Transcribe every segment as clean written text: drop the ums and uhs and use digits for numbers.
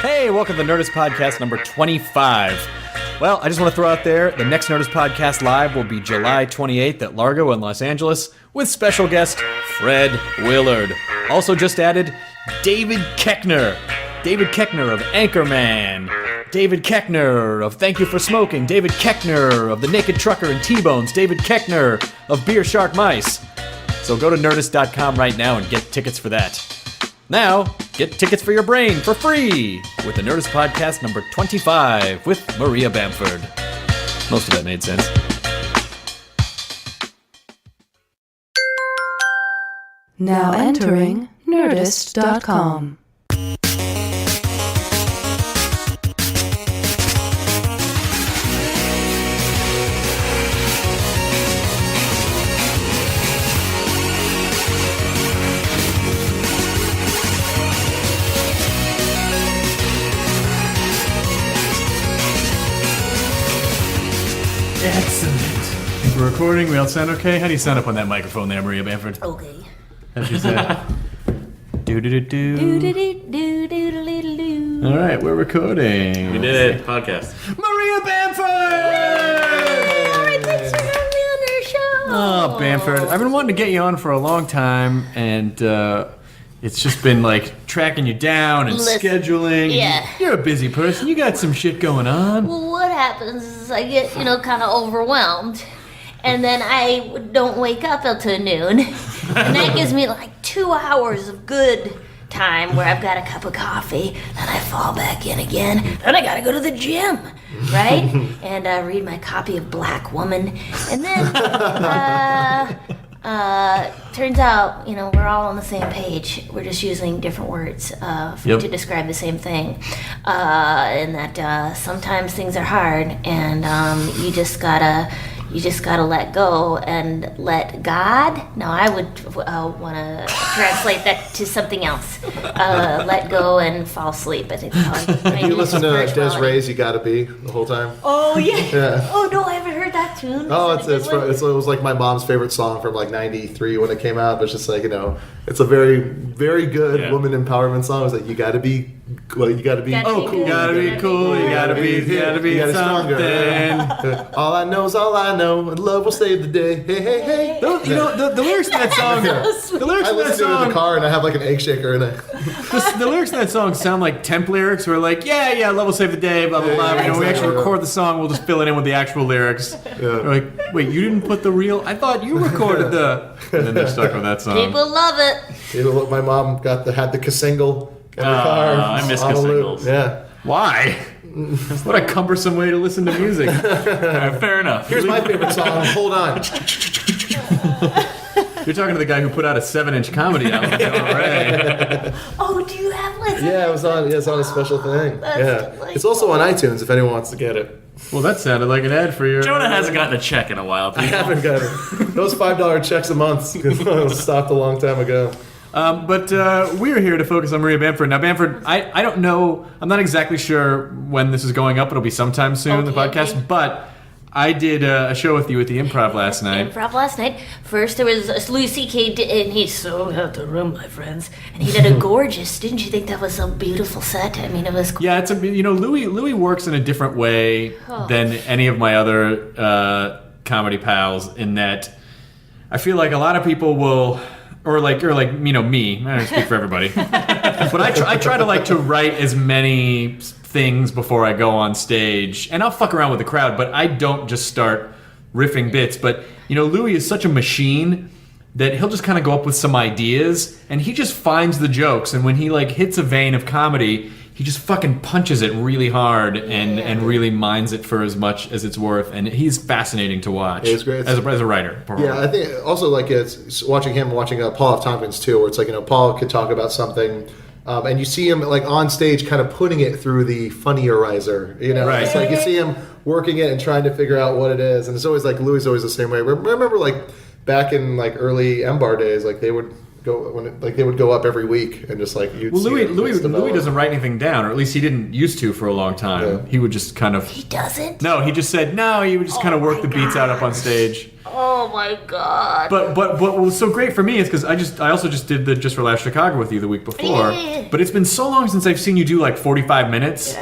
Hey, welcome to the Nerdist Podcast number 25. Well, I just want to throw out there, the next Nerdist Podcast Live will be July 28th at Largo in Los Angeles with special guest Fred Willard. Also just added, David Koechner. David Koechner of Anchorman. David Koechner of Thank You for Smoking. David Koechner of The Naked Trucker and T-Bones. David Koechner of Beer Shark Mice. So go to Nerdist.com right now and get tickets for that. Now, get tickets for your brain for free with the Nerdist Podcast number 25 with Maria Bamford. Most of that made sense. Now entering Nerdist.com. Excellent. Think we're recording. We all sound okay? How do you sound up on that microphone there, Maria Bamford? Okay. How'd you say? Do-do-do-do. All right, we're recording. We did it. Podcast. Maria Bamford! All right, thanks for having me on your show. Oh, Bamford. I've been wanting to get you on for a long time, and it's just been like tracking you down and scheduling. Yeah. You're a busy person. You got some shit going on. Well, what happens is I get, kind of overwhelmed. And then I don't wake up until noon. And that gives me like 2 hours of good time where I've got a cup of coffee. Then I fall back in again. Then I gotta go to the gym, right? And read my copy of Black Woman. And then, turns out, we're all on the same page. We're just using different words to describe the same thing. And that sometimes things are hard, and you just gotta let go and let God. Now I would want to translate that to something else. Let go and fall asleep. I think. You listen to Des'ree's "You Gotta Be" the whole time. Oh yeah. Oh no, I haven't heard that tune. Oh, it was like my mom's favorite song from like '93 when it came out. But it's just like it's a very, very good woman empowerment song. It's like you gotta be. Well, you gotta be. Cool. You gotta be cool. You gotta be something. All I know is all I know, and love will save the day. Hey, hey, hey. The lyrics to that song. The lyrics I to that listen to it in song. the car, and I have like an egg shaker in it. The lyrics to that song sound like temp lyrics. Where like, yeah, love will save the day. Blah blah blah. We actually record the song. We'll just fill it in with the actual lyrics. Yeah. We're like, wait, you didn't put the real? I thought you recorded the. And then they're stuck with that song. People love it. Look, my mom had the Kasingle in her car. I miss on a loop. Kasingles. Yeah. Why? What a cumbersome way to listen to music. Fair enough. Here's my favorite song. Hold on. You're talking to the guy who put out a 7-inch comedy album. Right? Oh, do you have like? Yeah, it's on a special thing. That's It's also on iTunes if anyone wants to get it. Well, that sounded like an ad for your. Jonah hasn't gotten a check in a while. I haven't got it. Those $5 checks a month stopped a long time ago. But we're here to focus on Maria Bamford. Now, Bamford, I don't know. I'm not exactly sure when this is going up. It'll be sometime soon, the podcast. Okay. But I did a show with you at the Improv last night. First there was Louis C.K. and he sold out the room, my friends. And he did a gorgeous. Didn't you think that was a beautiful set? I mean, it was. Yeah, it's Louis works in a different way than any of my other comedy pals. In that, I feel like a lot of people will. Or me. I don't speak for everybody, but I try to write as many things before I go on stage, and I'll fuck around with the crowd, but I don't just start riffing bits. But Louis is such a machine that he'll just kind of go up with some ideas, and he just finds the jokes, and when he hits a vein of comedy, he just fucking punches it really hard and really mines it for as much as it's worth, and he's fascinating to watch. It's great. As a writer. Yeah, I think also it's watching him, watching Paul F. Tompkins too, where it's Paul could talk about something, and you see him on stage kind of putting it through the funnierizer. Right. It's you see him working it and trying to figure out what it is, and it's always Louis is always the same way. I remember back in early M-Bar days, they would go they would go up every week and just you'd see Louis doesn't write anything down, or at least he didn't used to for a long time. Yeah. He would just kind of. He doesn't? No, he just said no. He would just kind of work the beats out up on stage. Oh my god. But what was so great for me is because I also just did the Just for Laughs Chicago with you the week before. Yeah. But it's been so long since I've seen you do like 45 minutes,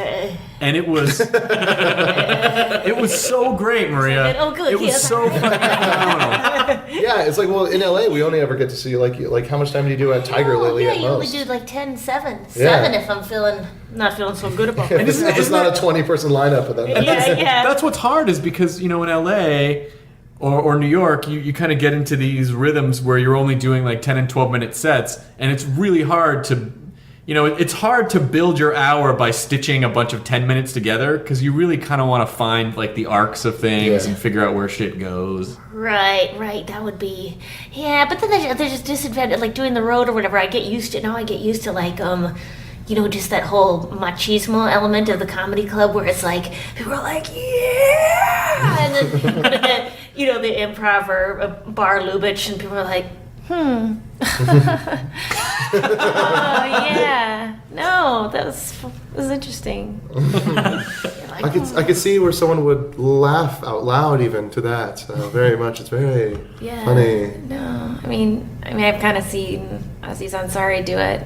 and it was it was so great, Maria. Oh, good. It was Yes. so fucking phenomenal. Yeah, it's like, well, in LA, we only ever get to see like how much time do you do at Tiger Lily yeah, at you only most? do like 10, 7. Yeah. 7 if I'm not feeling so good about If it. it's not a 20-person lineup, but then Yeah. That's what's hard is because in LA or New York, you kind of get into these rhythms where you're only doing like 10 and 12 minute sets, and it's really hard to. It's hard to build your hour by stitching a bunch of 10 minutes together because you really kind of want to find like the arcs of things and figure out where shit goes. Right. That would be, yeah. But then there's just disadvantage, like doing the road or whatever. I get used to like, just that whole machismo element of the comedy club where it's like people are like, yeah, and then the improv or Bar Lubitsch and people are like, Oh yeah, no, that was interesting. I could see where someone would laugh out loud even to that. Very much, it's very funny. No, I mean, I've kind of seen Aziz Ansari do it.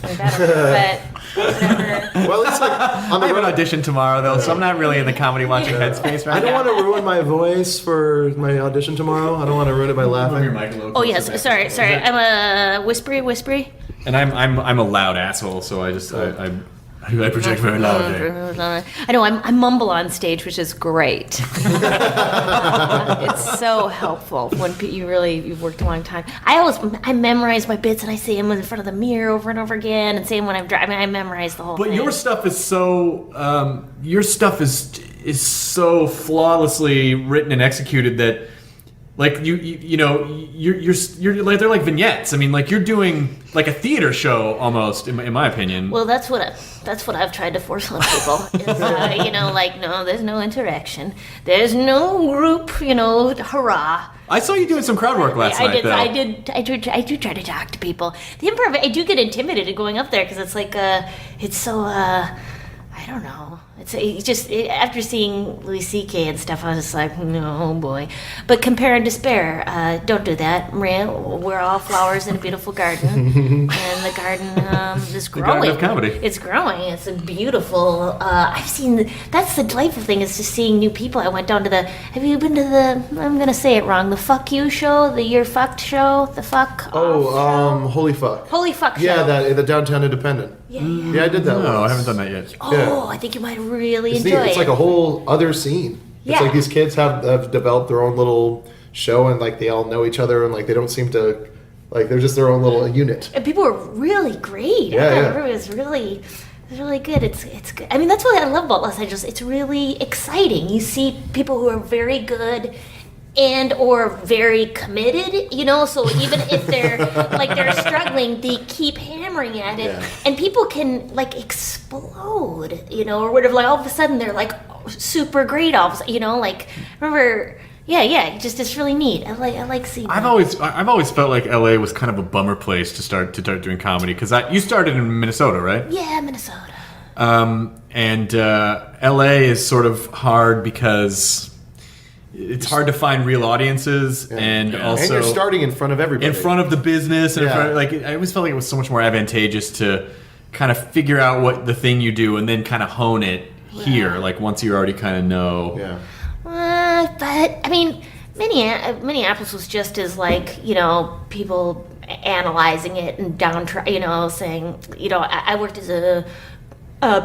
I'm better, but whatever. Well, it's like on I the have an road. audition tomorrow though, so I'm not really in the comedy watching headspace right I don't now. want to ruin my voice for my audition tomorrow. I don't want to ruin it by laughing. Oh yes, sorry. I'm a whispery. And I'm a loud asshole, so I project very loud there. I know I mumble on stage, which is great. It's so helpful when you've worked a long time. I memorize my bits and I say them in front of the mirror over and over again, and say them when I'm driving. I memorize the whole thing. But your stuff is so is so flawlessly written and executed that, like you're like they're like vignettes. I mean, like you're doing like a theater show almost, in my opinion. Well, that's what I've tried to force on people. Is, no, there's no interaction. There's no group. Hurrah. I saw you doing some crowd work last night, though. I do try to talk to people. The improv, I do get intimidated going up there because it's like it's so I don't know. It's just after seeing Louis C.K. and stuff, I was just like, no boy. But compare and despair. Don't do that, Maria. We're all flowers in a beautiful garden, and the garden is growing. The garden of comedy. It's growing. It's a beautiful. I've seen. That's the delightful thing is just seeing new people. I went down to the. Have you been to the? I'm gonna say it wrong. The Fuck You show, the You're Fucked show, the Fuck. Holy fuck. Holy Fuck show. Yeah, the Downtown Independent. Yeah. I did that. No, I once. haven't done that yet. Oh, Yeah. I think you might really It's enjoy neat. it. It's like a whole other scene. Yeah. It's like these kids have developed their own little show, and like they all know each other, and like they don't seem to, like they're just their own little unit. And people were really great. Yeah, yeah. Everybody was really good. It's good. I mean, that's what I love about Los Angeles. It's really exciting. You see people who are very good and or very committed, so even if they're they're struggling, they keep hammering at it, Yeah. and people can like explode, or whatever. Like all of a sudden they're like super great. All of a sudden, remember. Yeah, just it's really neat. I like seeing. I've that. always felt like LA was kind of a bummer place to start doing comedy because you started in Minnesota, right? Yeah, Minnesota. And LA is sort of hard because it's hard to find real audiences, and also And you're starting in front of everybody. in front of the business, and in Yeah. front of, I always felt like it was so much more advantageous to kind of figure out what the thing you do and then kind of hone it here, like once you already kind of know. Yeah. But I mean, Minneapolis was just as people analyzing it and saying, I worked as a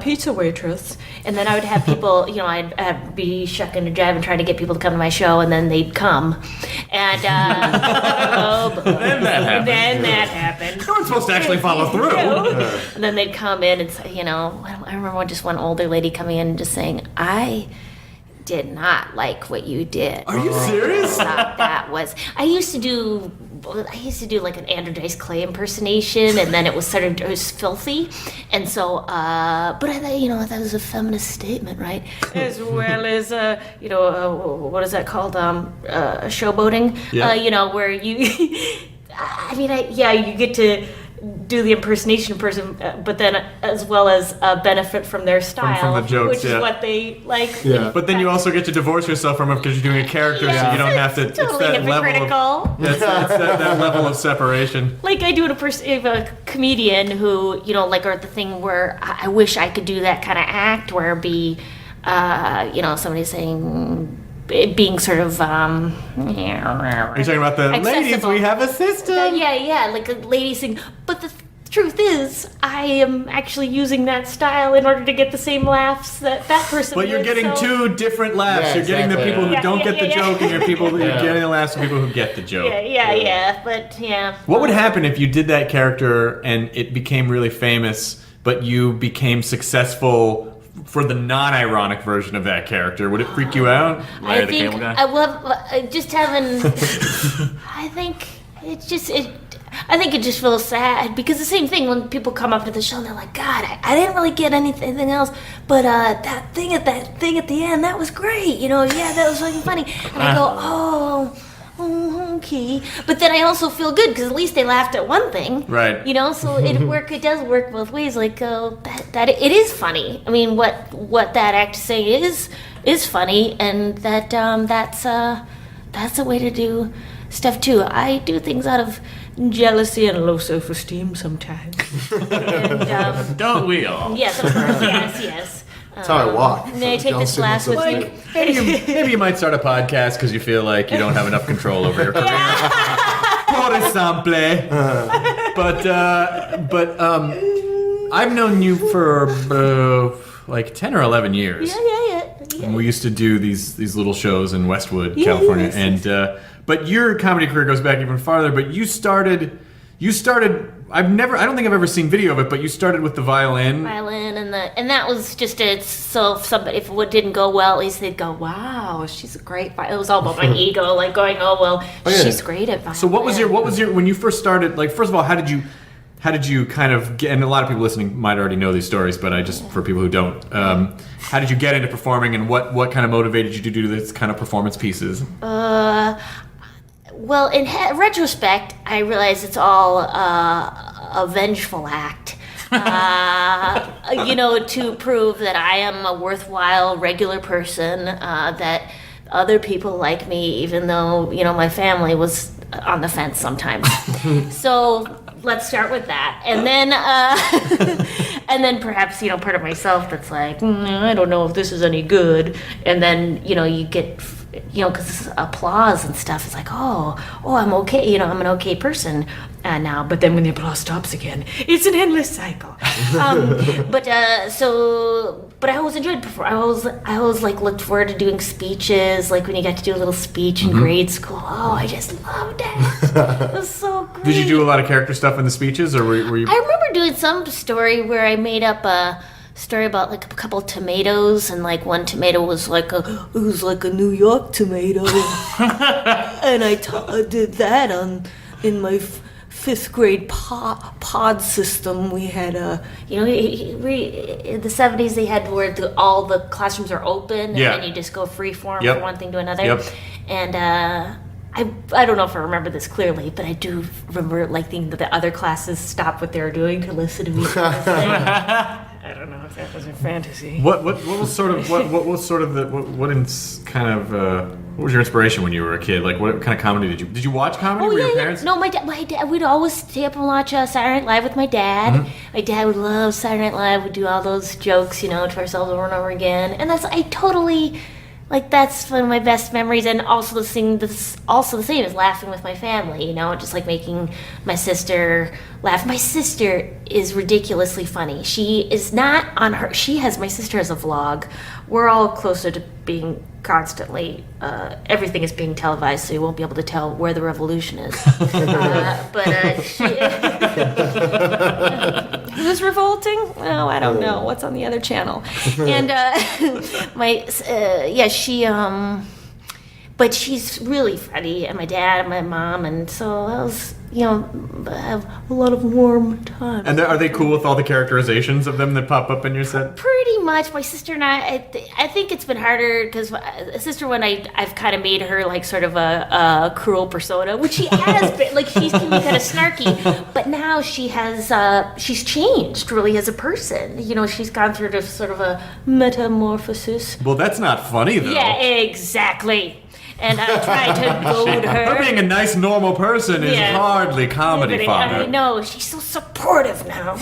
pizza waitress, and then I would have people, I'd be shucking and jiving trying to get people to come to my show, and then they'd come, and Then that happened. No one's supposed to actually follow through. And then they'd come in and say, I remember just one older lady coming in and just saying, I did not like what you did. Are you serious? That was. I used to do like an Andrew Dice Clay impersonation, and then it was filthy, and so. But I thought that was a feminist statement, right? As well as what is that called? Showboating. Yeah. Where you. You get to do the impersonation person, but then as well as benefit from their style, the jokes, which yeah. is what they like. Yeah. But then you also get to divorce yourself from it because you're doing a character, so you don't have to. It's totally it's that level hypocritical. of, it's that level of separation. Like I do a comedian who, you know, like, or the thing where I wish I could do that kind of act where it'd be, you know, somebody saying, being sort of, Are you talking about the ladies? accessible. We have a system. Yeah, like a lady sing. But the truth is, I am actually using that style in order to get the same laughs that person But you're would, getting so- two different laughs. Yeah, You're getting the exactly. people who Yeah, don't yeah, get the yeah, joke, and you're Yeah. getting the laughs from people who get the joke. Yeah, but yeah. What would happen if you did that character and it became really famous, but you became successful for the non-ironic version of that character? Would it freak you out? Larry I the think Cable Guy? I love just having. I think it's just it. I think it just feels sad because the same thing when people come up to the show and they're like, God, I didn't really get anything else, but that thing at the end, that was great. You know, yeah, that was fucking funny. And I go, oh, okay. But then I also feel good because at least they laughed at one thing, Right. You know, so it does work both ways. Like that it is funny. I mean, what that act is saying is funny, and that that's a way to do stuff too. I do things out of jealousy and low self-esteem sometimes. And, Don't we all? yes, of course, yes. That's how I walk. May I take this glass with me? Maybe you might start a podcast because you feel like you don't have enough control over your career. Por exemple. But I've known you for like 10 or 11 years. Yeah. And we used to do these little shows in Westwood, California. yes, And but your comedy career goes back even farther. But you started. I don't think I've ever seen video of it, but you started with the violin. And that was just it. So if it didn't go well, at least they'd go, "Wow, she's a great." It was all about my ego, like going, "Oh well, yeah. she's great at violin." So what was your when you first started? Like, first of all, how did you kind of get? And a lot of people listening might already know these stories, but for people who don't, how did you get into performing, and what kind of motivated you to do this kind of performance pieces? Well, in retrospect, I realize it's all a vengeful act. You know, to prove that I am a worthwhile, regular person, that other people like me, even though, you know, my family was on the fence sometimes. So let's start with that. And then, and then perhaps, you know, part of myself that's like, I don't know if this is any good. And then, you know, you get... You know, because applause and stuff is like, oh, I'm okay. You know, I'm an okay person now. But then when the applause stops again, it's an endless cycle. But I always enjoyed performing. I always like looked forward to doing speeches. Like when you got to do a little speech in grade school. Oh, I just loved it. It was so great. Did you do a lot of character stuff in the speeches, or were you? I remember doing some story where I made up a story about like a couple tomatoes, and like one tomato was like a New York tomato, and I did that in my fifth grade pod system. We had in the 70s they had where all the classrooms are open, and then you just go free form from one thing to another. And I don't know if I remember this clearly, but I do remember like thinking that the other classes stopped what they were doing to listen to me. I don't know if that was a fantasy. What was sort of what was your inspiration when you were a kid? Like, what kind of comedy did you watch comedy? Were your parents? No, my dad. We'd always stay up and watch Saturday Night Live with my dad. Mm-hmm. My dad would love Saturday Night Live. We'd do all those jokes, you know, to ourselves over and over again. And that's one of my best memories. And also the same as laughing with my family, you know, just like making my sister laugh. My sister is ridiculously funny. She is not on her. My sister has a vlog. We're all closer to being constantly, everything is being televised, so you won't be able to tell where the revolution is. Who's revolting? Oh, I don't know. What's on the other channel? And but she's really funny, and my dad and my mom, and so that was, I have a lot of warm times. And are they cool with all the characterizations of them that pop up in your set? Pretty much. My sister and I think it's been harder because sister, when I've kind of made her like sort of a cruel persona, which she has been, like she can be kind of snarky, but now she's changed really as a person. She's gone through this sort of a metamorphosis. Well, that's not funny though. Yeah, exactly. And I tried to goad her. Her being a nice, normal person is hardly comedy fodder. I know. She's so supportive now.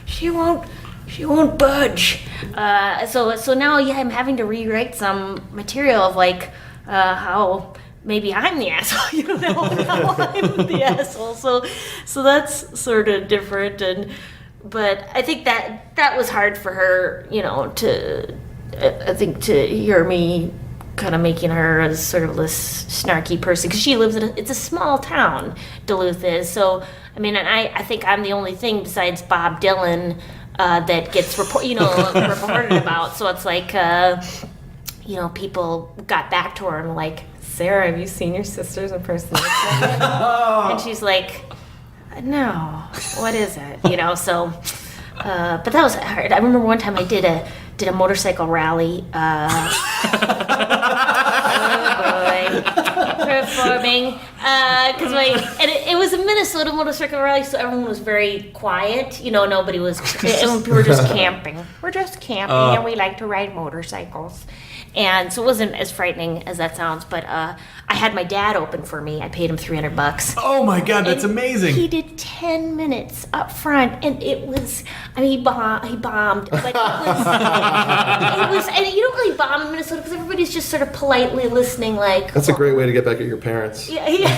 She won't budge. So now, I'm having to rewrite some material of like how maybe I'm the asshole. How I'm the asshole. So that's sort of different. But I think that was hard for her. To hear me kind of making her as sort of this snarky person, because she lives it's a small town, Duluth is. So and I think I'm the only thing besides Bob Dylan that gets reported about. So it's like people got back to her and like, Sarah, have you seen your sister's impersonation? And she's like, no, what is it? So but that was hard. I remember one time I did a motorcycle rally. Performing because it was a Minnesota motorcycle rally, so everyone was very quiet. Nobody was. People were just camping. We're just camping, and we like to ride motorcycles. And so it wasn't as frightening as that sounds, but I had my dad open for me. I paid him $300. Oh my God, that's amazing. He did 10 minutes up front, and it was, he bombed, but it was, and you don't really bomb in Minnesota because everybody's just sort of politely listening like. That's a great way to get back at your parents. Yeah.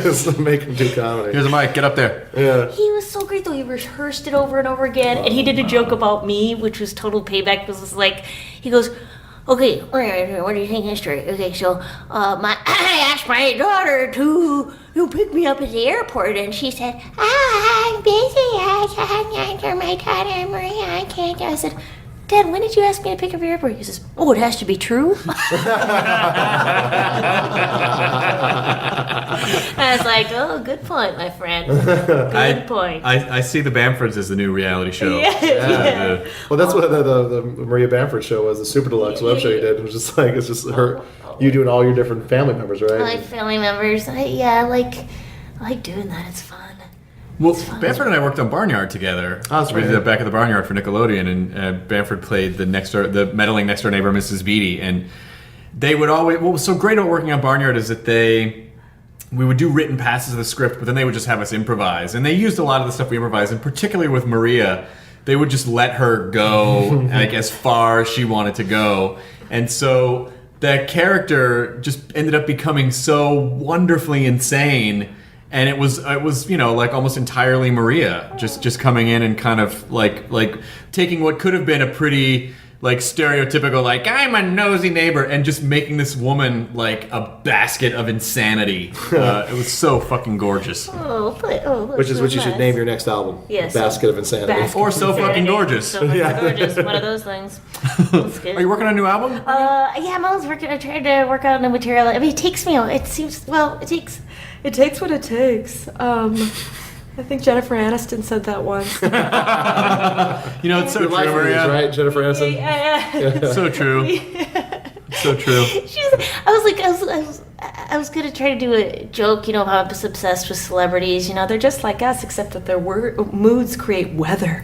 Just make them do comedy. Here's a mic, get up there. Yeah. He was so great though. He rehearsed it over and over again, and he did a joke about me, which was total payback. Because it was like, he goes, okay, what do you think history? Okay, so I asked my daughter to pick me up at the airport, and she said, I'm busy. I can't answer my daughter, Maria. I can't. I said, Dad, when did you ask me to pick up your airport? He says, oh, it has to be true. I was like, oh, good point, my friend. Good point. I see the Bamfords as the new reality show. Yeah. Well, that's what the Maria Bamford show was, the Super Deluxe web show you did. It was just like, it's just her, you doing all your different family members, right? I like family members. I like doing that. It's fun. Well, Bamford and I worked on Barnyard together. Oh, that's we right. did that back at the Barnyard for Nickelodeon, and Bamford played the meddling next door neighbor, Mrs. Beatty. And they would always. What was so great about working on Barnyard is that we would do written passes of the script, but then they would just have us improvise. And they used a lot of the stuff we improvised, and particularly with Maria, they would just let her go like as far as she wanted to go. And so that character just ended up becoming so wonderfully insane. And it was like almost entirely Maria just coming in and kind of like taking what could have been a pretty like stereotypical like I'm a nosy neighbor and just making this woman like a basket of insanity. It was so fucking gorgeous. Which is what you should name your next album. Yes. Basket of Insanity. Basket Or So Fucking Gorgeous. So fucking gorgeous. One of those things. That's good. Are you working on a new album? Yeah, I'm always working. I tried to work out new material. I mean, it takes me. It seems. Well, it takes. It takes what it takes. I think Jennifer Aniston said that once. It's so Your true, life is, Maria. right, Jennifer Aniston? Yeah. So true. So true. I was gonna try to do a joke, how I'm just obsessed with celebrities. They're just like us, except that their moods create weather.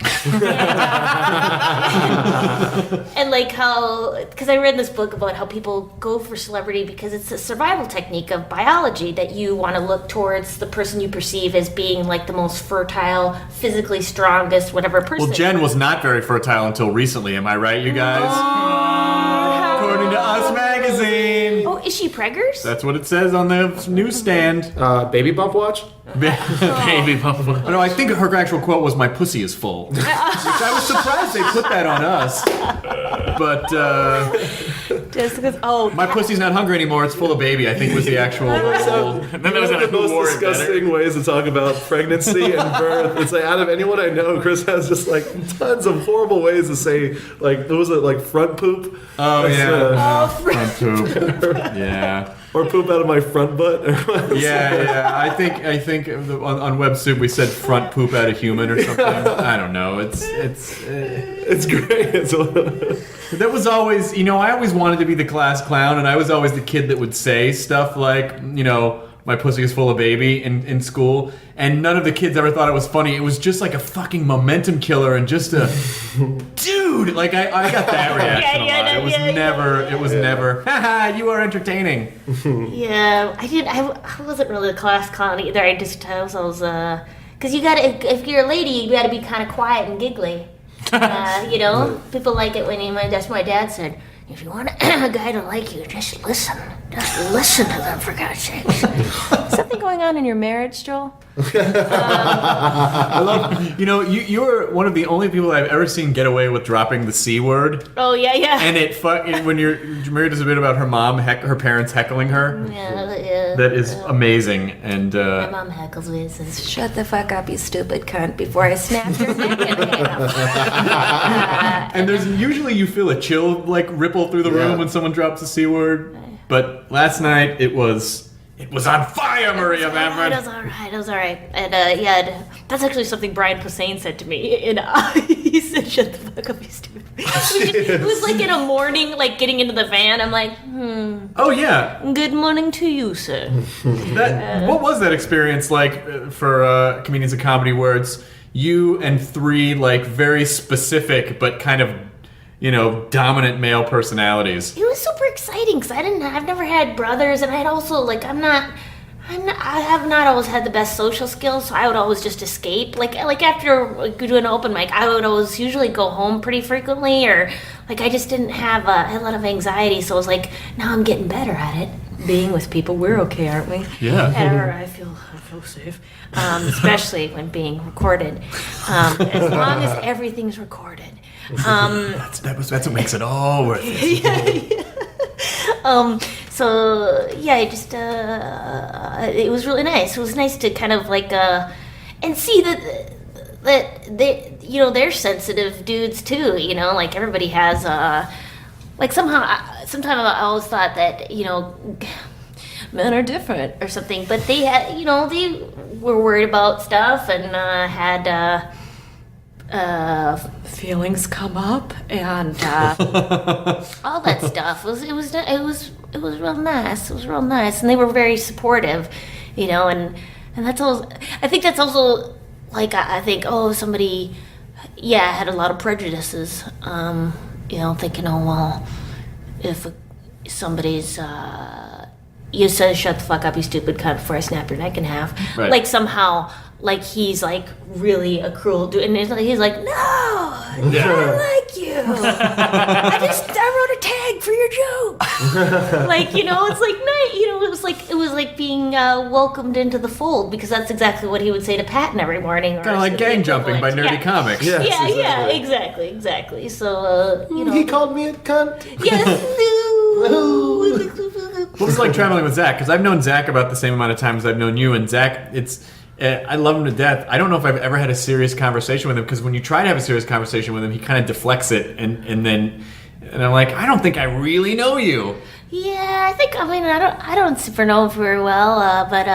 And like how, because I read this book about how people go for celebrity because it's a survival technique of biology that you want to look towards the person you perceive as being like the most fertile, physically strongest, whatever person. Well, Jen was not very fertile until recently. Am I right, you guys? According to Us Magazine. Oh, is she preggers? That's what it says on the newsstand. Baby Bump Watch? Baby bump. No, I think her actual quote was, "My pussy is full." Which I was surprised they put that on us. But Just because, my pussy's not hungry anymore; it's full of baby. I think was the actual. And then there was One that of the who most wore it better. disgusting ways to talk about pregnancy and birth. It's like out of anyone I know, Chris has just like tons of horrible ways to say like what was it, like front poop? Oh That's, yeah, front poop. Yeah. or poop out of my front butt. Yeah. I think on Web Soup we said front poop out of human or something. I don't know. It's great. That was always, I always wanted to be the class clown, and I was always the kid that would say stuff like, my pussy is full of baby in school, and none of the kids ever thought it was funny. It was just like a fucking momentum killer and just a dude. Like I got that reaction a lot. It was never, haha, you are entertaining. Yeah, I wasn't really a class clown either. I was because you gotta, if you're a lady, you gotta be kind of quiet and giggly. People like it when that's what my dad said. If you want a guy to like you, just listen. Just listen to them, for God's sakes. something going on in your marriage, Joel? I love, you were one of the only people I've ever seen get away with dropping the C word. Oh, yeah. And when you're married, there's a bit about her mom, her parents heckling her. Yeah. That is amazing. And My mom heckles me and says, Shut the fuck up, you stupid cunt, before I snap your neck in half. and there's usually you feel a chill like ripple through the room when someone drops the C word. But last night it was on fire, Maria Bamford. It was all right. And that's actually something Brian Posehn said to me. And he said, "Shut the fuck up, you stupid." It was like in a morning, like getting into the van. I'm like, Oh yeah. Good morning to you, sir. What was that experience like for comedians of comedy, where it's you and three like very specific but kind of dominant male personalities? It was super exciting because I've never had brothers, and I'd also I have not always had the best social skills, so I would always just escape. Like after doing an open mic, I would always usually go home pretty frequently, or I just didn't have a lot of anxiety. So I was like, now I'm getting better at it. Being with people, we're okay, aren't we? Yeah. I feel safe, especially when being recorded. As long as everything's recorded. That's what makes it all worth it. I just it was really nice. It was nice to kind of and see that they're sensitive dudes too. Everybody has sometimes I always thought that men are different or something, but they had they were worried about stuff and had feelings come up and all that stuff. It was real nice. It was real nice, and they were very supportive, and that's also. I think that's also I think somebody had a lot of prejudices. Thinking if somebody's you said shut the fuck up, you stupid cunt, before I snap your neck in half. Right. Somehow. He's really a cruel dude, and he's like, no, I like you. I wrote a tag for your joke. It's nice. It was like being welcomed into the fold, because that's exactly what he would say to Patton every morning. Kind of like gang jumping by nerdy comics. Yes, exactly. So he called me a cunt. Yes. What was it like traveling with Zach? Because I've known Zach about the same amount of time as I've known you, and Zach, I love him to death. I don't know if I've ever had a serious conversation with him, because when you try to have a serious conversation with him, he kind of deflects it, and I'm like, I don't think I really know you. Yeah, I don't super know him very well, but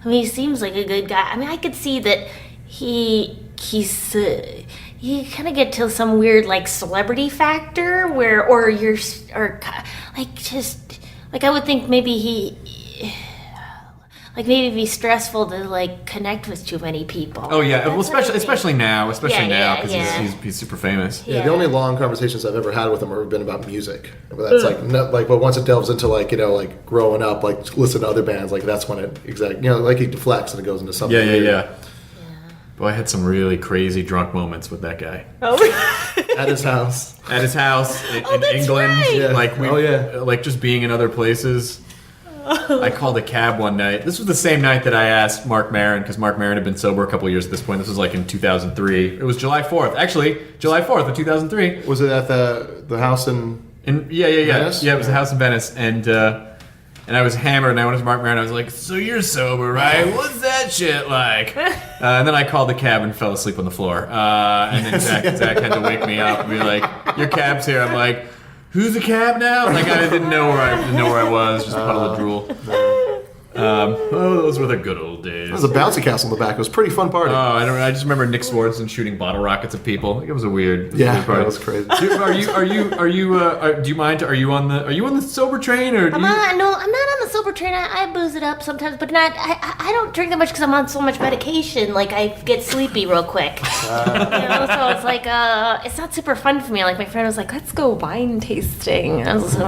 he seems like a good guy. I I could see that he's you kind of get to some weird celebrity factor I would think maybe maybe it'd be stressful to connect with too many people. Oh yeah, well, especially now because Yeah. he's super famous. Yeah, the only long conversations I've ever had with him have been about music. But that's but once it delves into growing up, listen to other bands, that's when it he deflects and it goes into something. Yeah. Boy, I had some really crazy drunk moments with that guy. At his house. In that's England, right. Yeah. just being in other places. I called a cab one night. This was the same night that I asked Mark Maron, because Mark Maron had been sober a couple years at this point. This was like in 2003. It was July 4th. Actually, July 4th of 2003. Was it at the house in Yeah. Venice? Yeah, it was a house in Venice. And I was hammered, and I went to Mark Maron, and I was like, so you're sober, right? What's that shit like? And then I called the cab and fell asleep on the floor. And then Zach had to wake me up and be like, your cab's here. I'm like, who's the cab now? Like, I didn't know where I was, just a puddle of drool. Those were the good old days. There was a bouncy castle in the back. It was a pretty fun party. I just remember Nick Swartzen shooting bottle rockets at people. Like, it was a weird Yeah, weird party. that was crazy. Do you mind? Are you on the sober train or? No, I'm not on the sober train. I booze it up sometimes, but not. I don't drink that much because I'm on so much medication. Like, I get sleepy real quick. So it's like it's not super fun for me. Like, my friend was like, "Let's go wine tasting." I was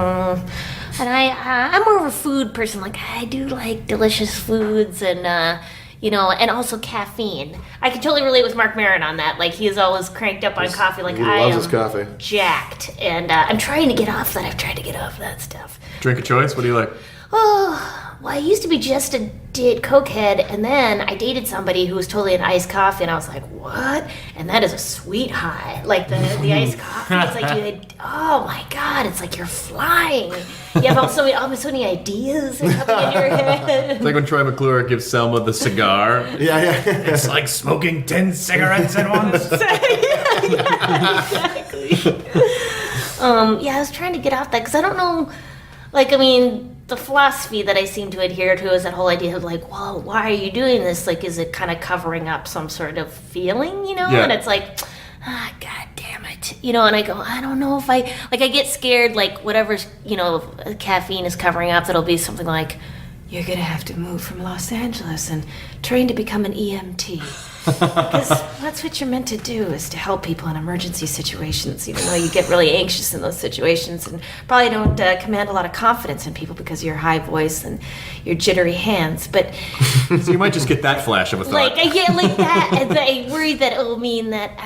and I'm more of a food person. Like, I do like delicious foods and and also caffeine. I can totally relate with Mark Maron on that. Like, he is always cranked up on coffee. Like, He I loves am his coffee. jacked, and I'm trying to get off that. I've tried to get off that stuff. Drink of choice? What do you like? Oh, well, I used to be just a cokehead, and then I dated somebody who was totally an iced coffee, and I was like, what? And that is a sweet high. Like, the iced coffee, it's like, oh my God, it's like you're flying. You have so many ideas coming in your head. It's like when Troy McClure gives Selma the cigar. Yeah. It's like smoking 10 cigarettes at once. Exactly. I was trying to get off that, because I don't know, the philosophy that I seem to adhere to is that whole idea of like, well, why are you doing this? Like, is it kind of covering up some sort of feeling, Yeah. And it's like, God damn it, and I go, I don't know if I get scared, like whatever, caffeine is covering up, that'll be something like, you're gonna have to move from Los Angeles and train to become an EMT. Because that's what you're meant to do, is to help people in emergency situations, even though you get really anxious in those situations and probably don't command a lot of confidence in people because of your high voice and your jittery hands. But So you might just get that flash of a thought. like that, and I worry that it will mean that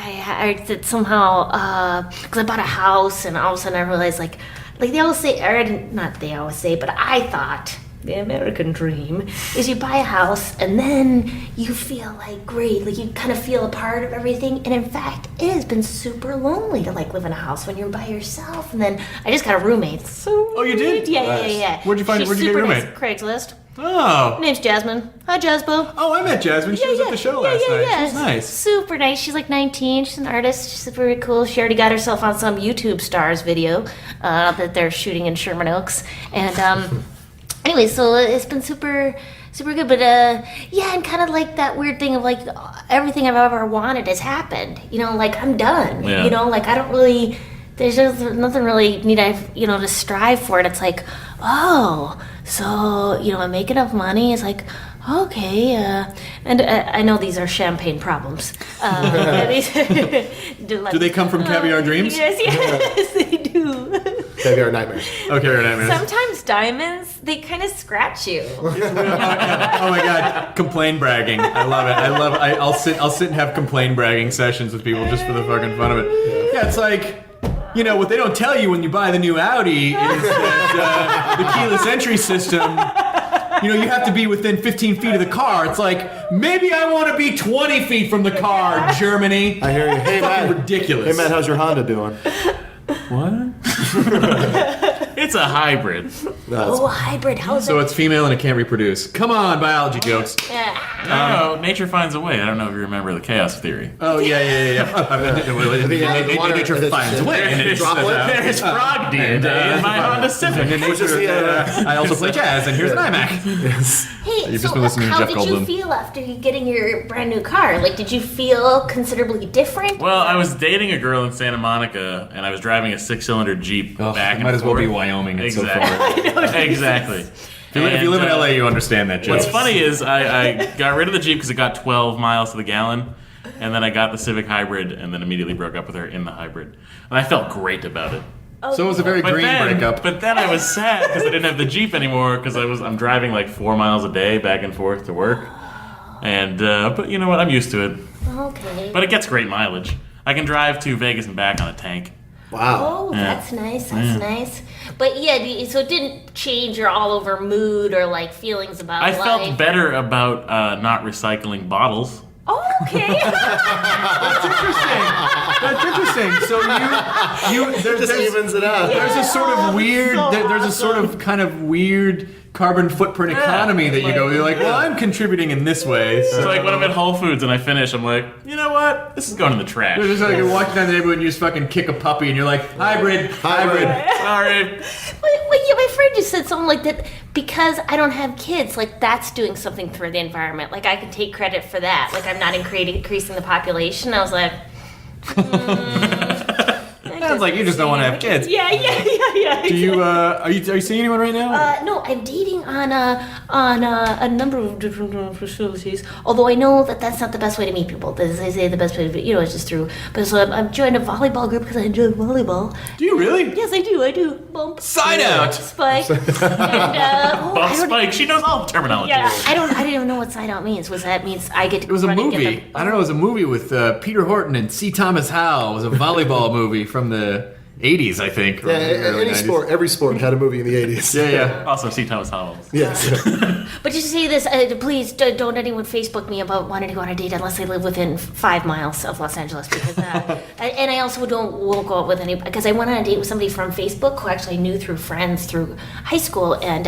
that somehow, because I bought a house and all of a sudden I realized like they always say, or not they always say, but I thought the American dream is you buy a house and then you feel like great, like you kind of feel a part of everything. And in fact, it has been super lonely to like live in a house when you're by yourself. And then I just got a roommate. So you did? Yeah. Where'd you get your super roommate? nice. Craigslist. Oh. Her name's Jasmine. Hi, Jasbo. Oh, I met Jasmine. She was at the show last night. She was nice. Super nice. She's like 19. She's an artist. She's super cool. She already got herself on some YouTube stars video that they're shooting in Sherman Oaks. And anyway, so it's been super good. But and kind of like that weird thing of like everything I've ever wanted has happened. Like I'm done. Yeah. Like I don't really. There's just nothing really need to strive for it. It's like, oh, so I make enough money. It's like, okay, and I know these are champagne problems. Do they come from Caviar Dreams? Yes, they do. Caviar nightmares. Oh, Caviar Nightmares. Sometimes diamonds, they kind of scratch you. Oh my God, complain bragging. I love it. I'll sit and have complain bragging sessions with people just for the fucking fun of it. Yeah, it's like, what they don't tell you when you buy the new Audi is that the keyless entry system, you have to be within 15 feet of the car. It's like, maybe I want to be 20 feet from the car, Germany. I hear you. Hey, Fucking Matt. ridiculous. Hey, Matt, how's your Honda doing? What? It's a hybrid. Oh, hybrid. How's So it? it's female and it can't reproduce. Come on, biology jokes. No, nature finds a way. I don't know if you remember the chaos theory. Oh, yeah. Nature finds a way. There's frog DNA in my Honda Civic. I also play jazz, and here's an iMac. Hey, You've so just been listening to how Jeff did Goldblum. you feel after getting your brand new car? Like, did you feel considerably different? Well, I was dating a girl in Santa Monica, and I was driving a 6-cylinder Jeep back and might as well forth. be Wyoming. It's Exactly. so far. Exactly. If you live in LA, you understand that joke. What's funny is I got rid of the Jeep because it got 12 miles to the gallon, and then I got the Civic Hybrid, and then immediately broke up with her in the hybrid. And I felt great about it. So it was a very green breakup. But then I was sad because I didn't have the Jeep anymore because I'm driving like 4 miles a day back and forth to work. And but you know what? I'm used to it. Okay. But it gets great mileage. I can drive to Vegas and back on a tank. Wow. Oh, that's nice. That's nice. But yeah, so it didn't change your all over mood or like feelings about I life. felt better about not recycling bottles. Oh, okay. That's interesting. So Just evens it out. there's a sort of weird, there's a sort of kind of weird carbon footprint economy that you're like, well, I'm contributing in this way. So It's like when I'm at Whole Foods and I finish, I'm like, you know what? This is going in the trash. It's just like you're walking down the neighborhood and you just fucking kick a puppy and you're like, hybrid. Sorry. Well, yeah, my friend just said something like that because I don't have kids. Like that's doing something for the environment. Like I can take credit for that. Like I'm not increasing the population. I was like, Sounds like you just don't want to have kids. yeah. Do you are you seeing anyone right now? No, I'm dating on a number of different facilities. Although I know that that's not the best way to meet people. As they say, the best way to meet, it's just through. But so I've joined a volleyball group because I enjoy volleyball. Do you really? Yes, I do. I do. Bump. Sign out. Spike. And, Bump Spike. She knows all the terminology. Yeah, I didn't even know what side out means. Was that means I get to It was a run and get movie. the- I don't know. It was a movie with Peter Horton and C. Thomas Howell. It was a volleyball movie from the 80s, I think. or Yeah, early any 90s. sport, every sport had a movie in the 80s. Yeah. Also, C. Thomas Howell. Yes. But just to say this, please don't anyone Facebook me about wanting to go on a date unless they live within 5 miles of Los Angeles. Because, and I also won't go out with any because I went on a date with somebody from Facebook who actually knew through friends through high school, and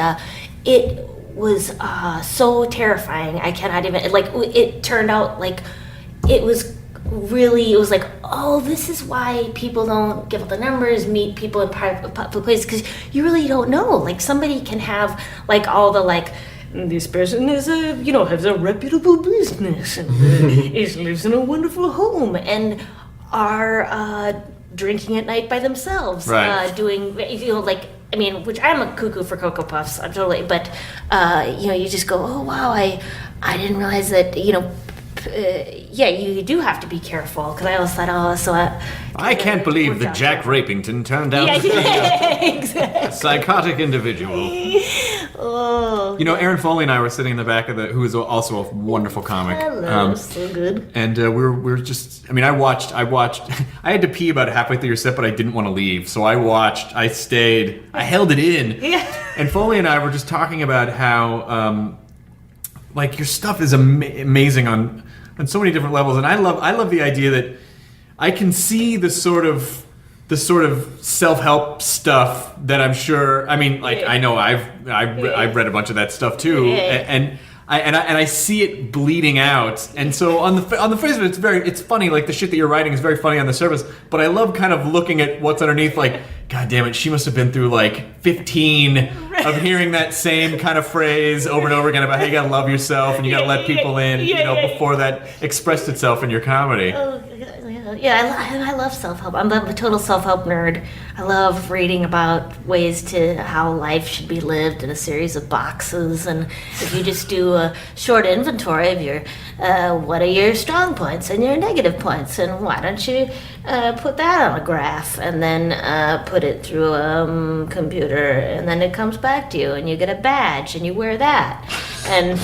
it was so terrifying. I cannot even It turned out like it was like, oh, this is why people don't give out the numbers, meet people in public places, because you really don't know. Like somebody can have like all the like, this person is has a reputable business and lives in a wonderful home and are drinking at night by themselves, Right. doing which I'm a cuckoo for Cocoa Puffs. I'm totally, but you just go, oh wow, I didn't realize that you do have to be careful because I always thought, I can't believe that Jack Rapington turned out to be a psychotic individual. Oh, Aaron Foley and I were sitting in the back of who is also a wonderful comic. hello, so good. And we're just. I mean, I watched. I had to pee about halfway through your set, but I didn't want to leave, so I watched. I stayed. I held it in. Yeah. And Foley and I were just talking about how, your stuff is amazing on so many different levels, and I love the idea that I can see the sort of self-help stuff that I'm sure. I mean, I know I've read a bunch of that stuff too, and I see it bleeding out. And so on the face of it, it's funny. Like the shit that you're writing is very funny on the surface, but I love kind of looking at what's underneath. Like, God damn it, she must have been through like 15 of hearing that same kind of phrase over and over again about how you gotta love yourself and you gotta let people in, before that expressed itself in your comedy. Oh, yeah, I love self-help. I'm a total self-help nerd. I love reading about ways to how life should be lived in a series of boxes. And if you just do a short inventory of your, what are your strong points and your negative points, and why don't you put that on a graph and then put it through a computer, and then it comes back to you, and you get a badge, and you wear that. And,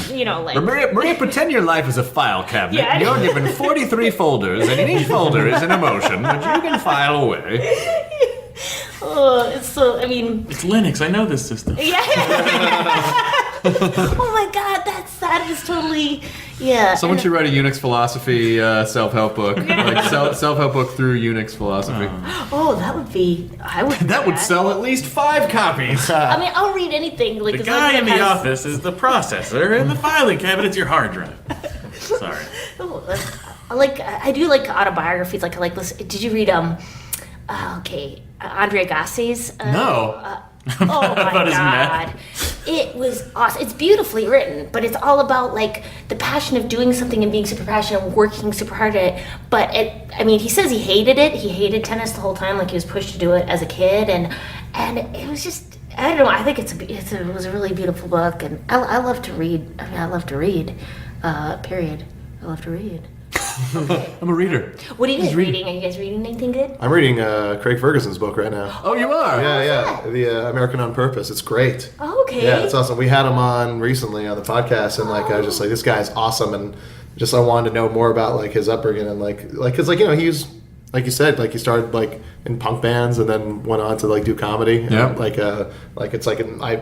Maria, pretend your life is a file cabinet. Yeah. You're given 43 folders, and in each folder is an emotion that you can file away. it's so, I mean... It's Linux. I know this system. Yeah. Oh my God, that is totally, yeah. Someone should write a Unix philosophy self-help book. Self-help book through Unix philosophy. Oh, that would be, I would. That would sell at least 5 copies. I mean, I'll read anything. Like The as long guy as it in the has- office is the processor, and the filing cabinet's your hard drive. Sorry. Oh, I do like autobiographies. Like I like this. Did you read Andre Agassi's? No. Oh my About his God. It was awesome. It's beautifully written, but it's all about like the passion of doing something and being super passionate and working super hard at it. But he says he hated it. He hated tennis the whole time. Like he was pushed to do it as a kid, and it was just, I don't know. I think it was a really beautiful book, and I love to read. I mean, I love to read. Period. I love to read. I'm a reader. What are you guys reading? Are you guys reading anything good? I'm reading Craig Ferguson's book right now. Oh, you are? Yeah. The American on Purpose. It's great. Oh, okay. Yeah, it's awesome. We had him on recently on the podcast, and I was just like, this guy's awesome, and I wanted to know more about his upbringing and because he was, like you said, he started in punk bands, and then went on to like do comedy. And, Yeah. like it's like I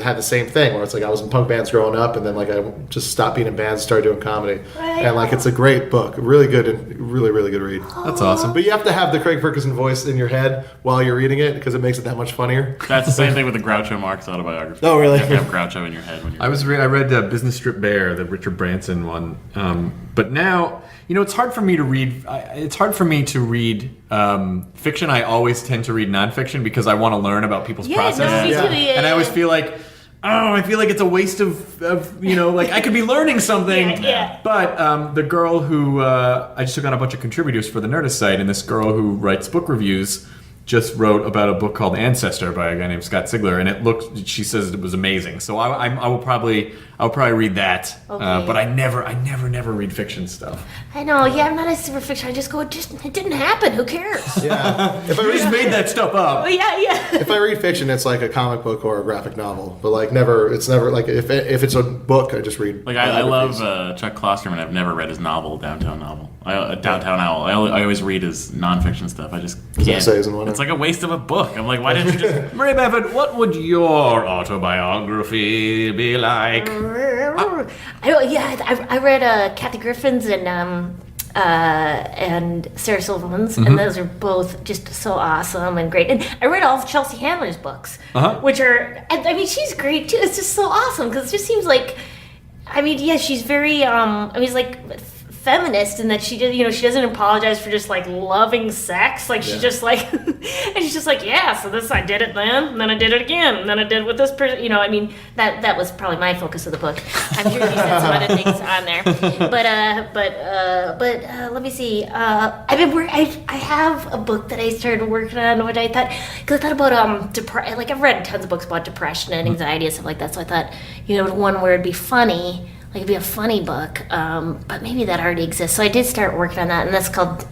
had the same thing where it's like I was in punk bands growing up, and then like I just stopped being in bands and started doing comedy. Right. And like it's a great book, really good and really good read. That's awesome. But you have to have the Craig Ferguson voice in your head while you're reading it because it makes it that much funnier. That's the same thing with the Groucho Marx autobiography. Oh, really? You have to have Groucho in your head when you're. I read Business Strip Bear, the Richard Branson one, but now it's hard for me to read. It's hard for me to read fiction. I always tend to read nonfiction because I want to learn about people's processes, no, me too, and I always feel like. Oh, I feel like it's a waste of like I could be learning something. Yeah. But the girl who I just took on a bunch of contributors for the Nerdist site, and this girl who writes book reviews just wrote about a book called Ancestor by a guy named Scott Sigler, and she says it was amazing. So I will probably read that. Okay. But I never read fiction stuff. I know. Yeah, I'm not a super fiction. I just go. It didn't happen. Who cares? Yeah. If I You just read made that stuff up. Oh yeah. if I read fiction, it's like a comic book or a graphic novel. But like it's never like if it's a book, I just read. Like I biographies. love Chuck Klosterman. I've never read his novel Downtown Owl. I always read his nonfiction stuff. I just His can't. essays and whatnot. It's like a waste of a book. I'm like, why didn't you just? Murray Bamford, what would your autobiography be like? I read Kathy Griffin's and Sarah Silverman's, and those are both just so awesome and great. And I read all of Chelsea Handler's books, which are, I mean, she's great too. It's just so awesome because it just seems like, I mean, yeah, she's very, it's like feminist in that she doesn't apologize for just like loving sex. Like she's just like, and she's just like, yeah, so this, I did it then, and then I did it again, and then I did it with this person. I mean, that was probably my focus of the book. I'm sure you said some other things on there, but let me see. I have a book that I started working on, which I thought about I've read tons of books about depression and anxiety and stuff like that. So I thought, one where it'd be funny. Like it'd be a funny book, but maybe that already exists. So I did start working on that, and that's called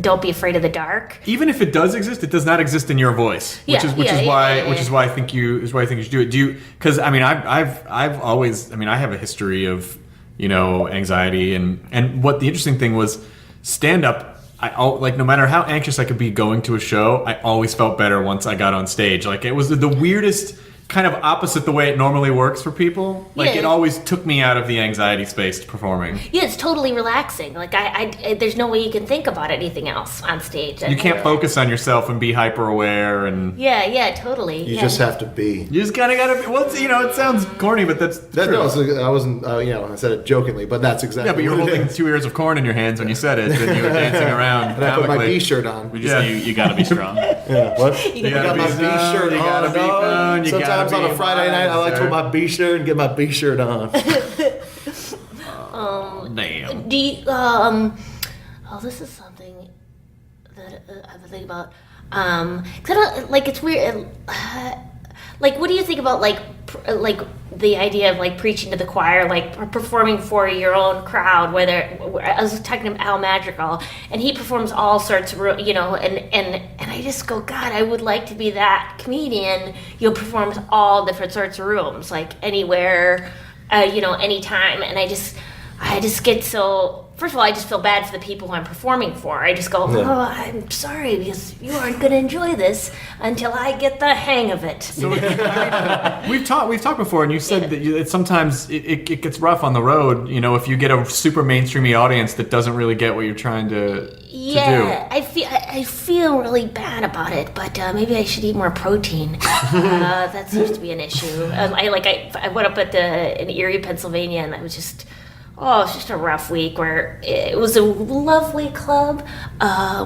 "Don't Be Afraid of the Dark." Even if it does exist, it does not exist in your voice, which is why I think you should do it. Do you? Because I mean, I've always, I have a history of anxiety, and what the interesting thing was, stand up. No matter how anxious I could be going to a show, I always felt better once I got on stage. Like it was the weirdest. Kind of opposite the way it normally works for people. Like it always took me out of the anxiety space to performing. Yeah, it's totally relaxing. Like I there's no way you can think about anything else on stage. You can't focus on yourself and be hyper aware and. Yeah, totally. You just have to be. You just gotta be. Well, it sounds corny, but that's true. No, I wasn't. I said it jokingly, but that's exactly. Yeah, but you were what it holding is. 2 ears of corn in your hands when you said it, and you were dancing around. And I put my comically. B shirt on. We just say you gotta be strong. Yeah, what? You I got gotta my be B strong, shirt you on. gotta be fun, you Sometimes gotta on a be Friday night, I like to wiser. put my B shirt and get my B shirt on. Damn. Do you, this is something that I've been thinking about. 'Cause I don't, like, it's weird. Like, what do you think about, like the idea of, like, preaching to the choir, like, performing for your own crowd, I was talking to Al Madrigal, and he performs all sorts of, and I just go, God, I would like to be that comedian, performs all different sorts of rooms, like, anywhere, anytime, and I just get so... First of all, I just feel bad for the people who I'm performing for. I just go, I'm sorry, because you aren't going to enjoy this until I get the hang of it. So we've talked before, and you said that sometimes it gets rough on the road. If you get a super mainstreamy audience that doesn't really get what you're trying to do. I feel really bad about it, but maybe I should eat more protein. That seems to be an issue. I went up in Erie, Pennsylvania, and I was just... Oh, it's just a rough week where it was a lovely club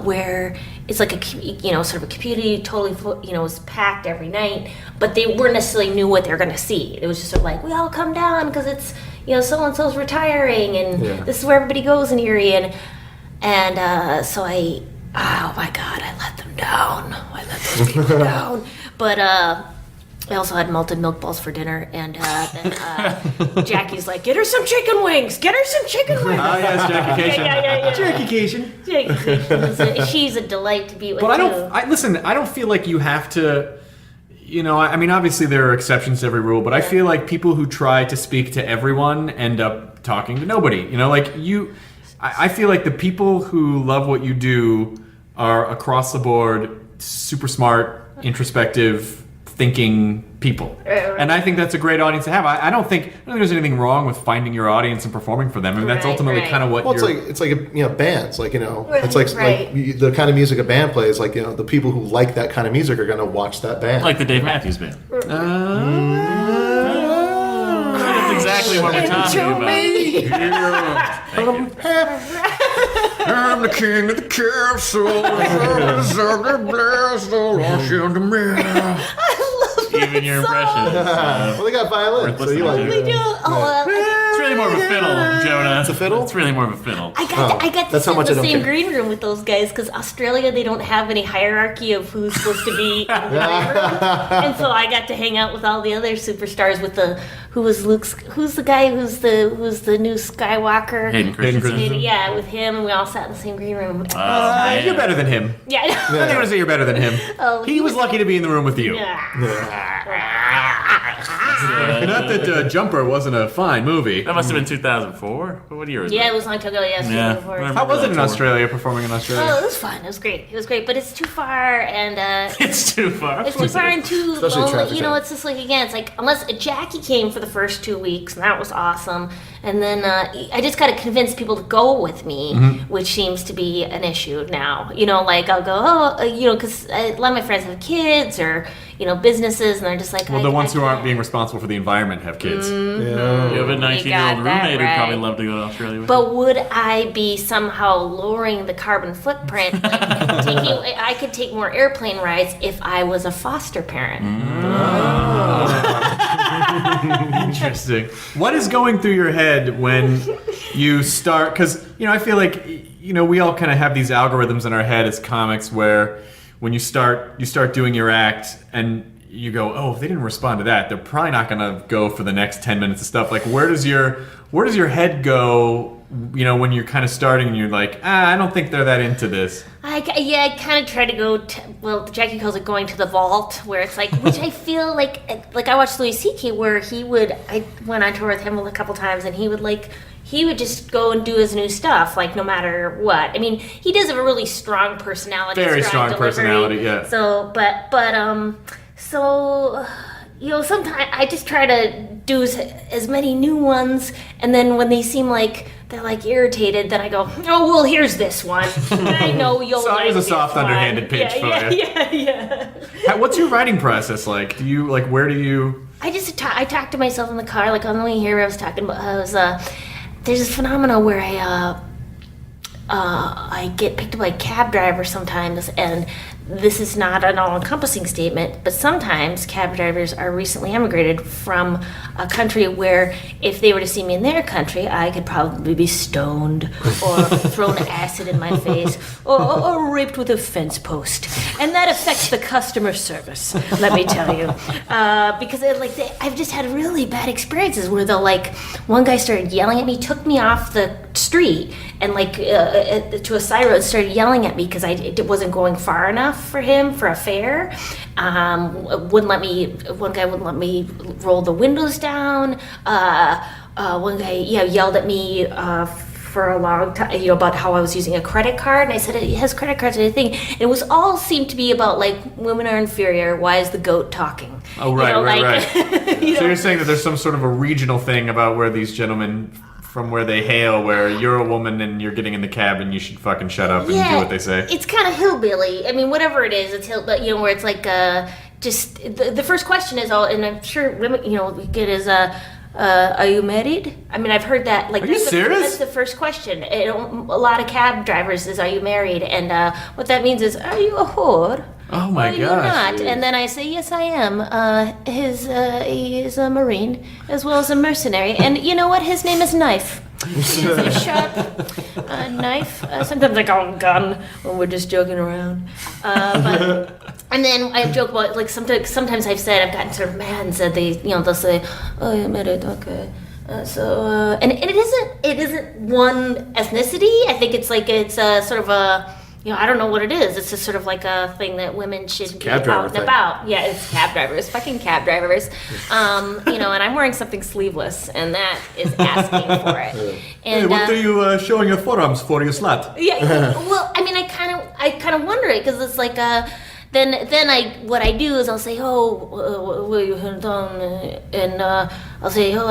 where it's like sort of a community, totally, was packed every night, but they weren't necessarily knew what they were going to see. It was just sort of like, we all come down because it's, so-and-so's retiring and this is where everybody goes in Erie. And so oh my God, I let them down. I let those people down. But, I also had melted milk balls for dinner, and then Jackie's like, get her some chicken wings! Get her some chicken wings! Oh, yes, Jackie Cation. Yeah. Jackie Cation. Jackie, she's a delight to be with, But too. I don't feel like you have to, obviously there are exceptions to every rule, but I feel like people who try to speak to everyone end up talking to nobody. I feel like the people who love what you do are across the board super smart, introspective, thinking people, and I think that's a great audience to have. I don't think there's anything wrong with finding your audience and performing for them. I mean, that's ultimately kind of what. Well, it's like bands, like it's like the kind of music a band plays. Like the people who like that kind of music are going to watch that band. Like the Dave Matthews Band. That's exactly what we're talking about. I'm the king of the castle. Even your impressions. Well, they got violin, so you like it. They do. It's really more of a fiddle, Jonah. It's a fiddle? It's really more of a fiddle. I got to that's sit how much in I the don't same care. green room with those guys because Australia, they don't have any hierarchy of who's supposed to be in the green room. And so I got to hang out with all the other superstars who's the guy who's the new Skywalker? Hayden Christensen. Yeah, with him, and we all sat in the same green room. You're better than him. Yeah. I'm not going to say you're better than him. Oh, he was lucky to be in the room with you. Not that Jumper wasn't a fine movie. That must have been 2004. What year was Yeah, that? it was long ago. Yeah, Yeah. before. How was it in Australia, performing in Australia? Oh, it was fun. It was great. But it's too far, and It's too far. it's too far and too Especially lonely. traffic You know, jam. it's just like again, it's like unless Jackie came for the first 2 weeks, and that was awesome. And then I just got to convince people to go with me, which seems to be an issue now. You know, like I'll go, because a lot of my friends have kids or businesses, and they're just like, Well, the ones who aren't being responsible for the environment have kids. You have a 19-year-old got that roommate who'd probably right. love to go to Australia with But would I be somehow lowering the carbon footprint? I could take more airplane rides if I was a foster parent. Interesting. What is going through your head when you start? Because I feel like we all kind of have these algorithms in our head as comics, where when you start doing your act and you go, oh, if they didn't respond to that, they're probably not going to go for the next 10 minutes of stuff. Like, where does your head go? When you're kind of starting and you're like, I don't think they're that into this. I kind of try to go. Jackie calls it going to the vault, where it's like, which I feel like I watched Louis C.K. where I went on tour with him a couple times, and he would just go and do his new stuff, like no matter what. I mean, he does have a really strong personality, Very strong delivery. personality, yeah. So, sometimes I just try to do as many new ones, and then when they seem like they're like irritated, then I go, oh well, here's this one. I know you'll. So it was a like soft, this underhanded one. pitch for you. Yeah. What's your writing process like? Do you where do you? I talk to myself in the car, like on the way here. I was talking about there's this phenomenon where I get picked up by a cab driver sometimes, and this is not an all-encompassing statement, but sometimes cab drivers are recently emigrated from a country where if they were to see me in their country, I could probably be stoned or thrown acid in my face or raped with a fence post. And that affects the customer service, let me tell you. Because I've just had really bad experiences where one guy started yelling at me, took me off the street and to a side road, started yelling at me because it wasn't going far enough for him for a fare. One guy wouldn't let me roll the windows down. One guy yelled at me for a long time, about how I was using a credit card, and I said it has credit cards and everything. And it was all seemed to be about women are inferior. Why is the goat talking? Oh right. So you're saying that there's some sort of a regional thing about where these gentlemen from where they hail, where you're a woman and you're getting in the cab and you should fucking shut up and do what they say. It's kind of hillbilly. I mean, whatever it is, it's but where it's just the first question is all, and I'm sure women, get is are you married? I mean, I've heard that. Are you serious? That's the first question. A lot of cab drivers is, are you married? And what that means is, are you a whore? Oh my Or are gosh. you not? And then I say, yes, I am. He is a Marine as well as a mercenary. And you know what? His name is Knife. He's a sharp knife. Sometimes I call him gun when we're just joking around. And then I joke about sometimes I've gotten sort of mad and said they'll say, oh, you're married, okay. And it isn't one ethnicity. I think it's sort of a. I don't know what it is. It's just sort of like a thing that women should be out and about. Yeah, it's cab drivers, fucking cab drivers. And I'm wearing something sleeveless, and that is asking for it. And, Hey, what are you showing your forearms for, you slut? Yeah, well, I mean, I I kind of wonder it because it's like then what I do is I'll say, oh, will you hold on, and I'll say, oh,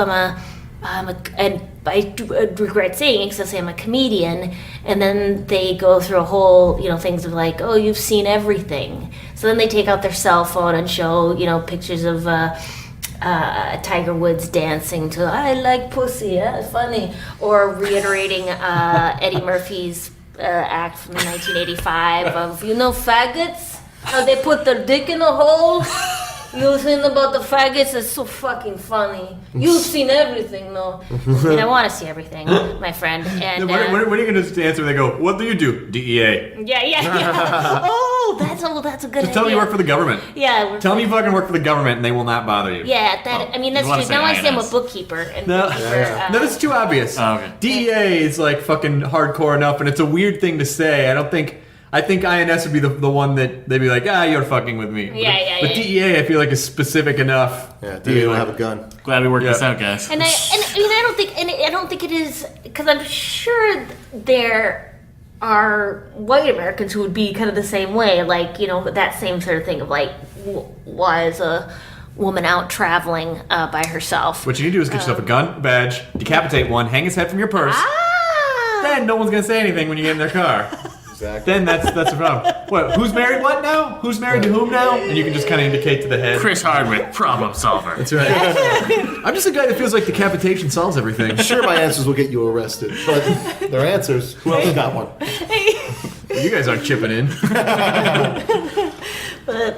and I do regret saying it because I say I'm a comedian, and then they go through a whole, things of like, oh, you've seen everything. So then they take out their cell phone and show, pictures of Tiger Woods dancing to "I Like Pussy," that's funny, or reiterating Eddie Murphy's act from 1985 of faggots, how they put their dick in a hole. You think about the faggots? It's so fucking funny. You've seen everything, though. And I want to see everything, my friend. And what are you going to answer when they go, what do you do? DEA. Yeah. Oh, that's a good idea. Just tell them you work for the government. Yeah. Tell them you fucking work for the government and they will not bother you. Yeah, that's true. Now I say I'm a bookkeeper. And No, bookkeeper, no, that's too obvious. Oh, okay. DEA is like fucking hardcore enough, and it's a weird thing to say. I think INS would be the one that they'd be like, you're fucking with me. But DEA, I feel like, is specific enough. Yeah, DEA will have a gun. Glad we worked this out, guys. And I don't think it is, because I'm sure there are white Americans who would be kind of the same way, like, that same sort of thing of like, why is a woman out traveling by herself? What you need to do is get yourself a gun, a badge, decapitate one, hang his head from your purse. Then no one's gonna say anything when you get in their car. Exactly. Then that's the problem. What? Who's married? What now? Who's married to whom now? And you can just kind of indicate to the head. Chris Hardwick, problem solver. That's right. I'm just a guy that feels like decapitation solves everything. Sure, my answers will get you arrested, but their answers. Who else got one? You guys aren't chipping in. But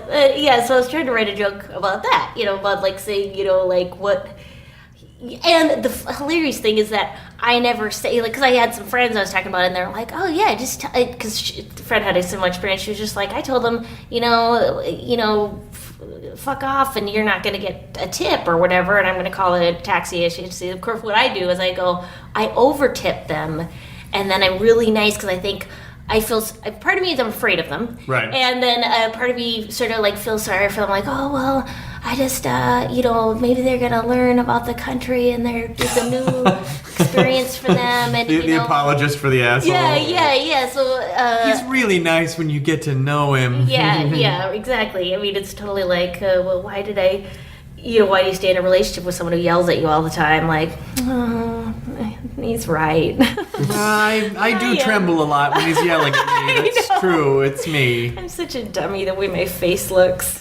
so I was trying to write a joke about that, about like saying, like what. And the hilarious thing is that I never say, like, because I had some friends I was talking about, and they're like, oh, yeah, just, because the friend had a similar experience. She was just like, I told them, fuck off, and you're not going to get a tip or whatever, and I'm going to call it a taxi agency. Of course, what I do is I over tip them, and then I'm really nice because I think, part of me is I'm afraid of them. Right. And then part of me sort of like feels sorry for them, like, oh, well, I just, maybe they're going to learn about the country and it's a new experience for them. And the apologist for the asshole. Yeah. So, he's really nice when you get to know him. Yeah, exactly. I mean, it's totally like, well, why do you stay in a relationship with someone who yells at you all the time? Like, oh, he's right. I do tremble a lot when he's yelling at me. That's true. It's me. I'm such a dummy the way my face looks.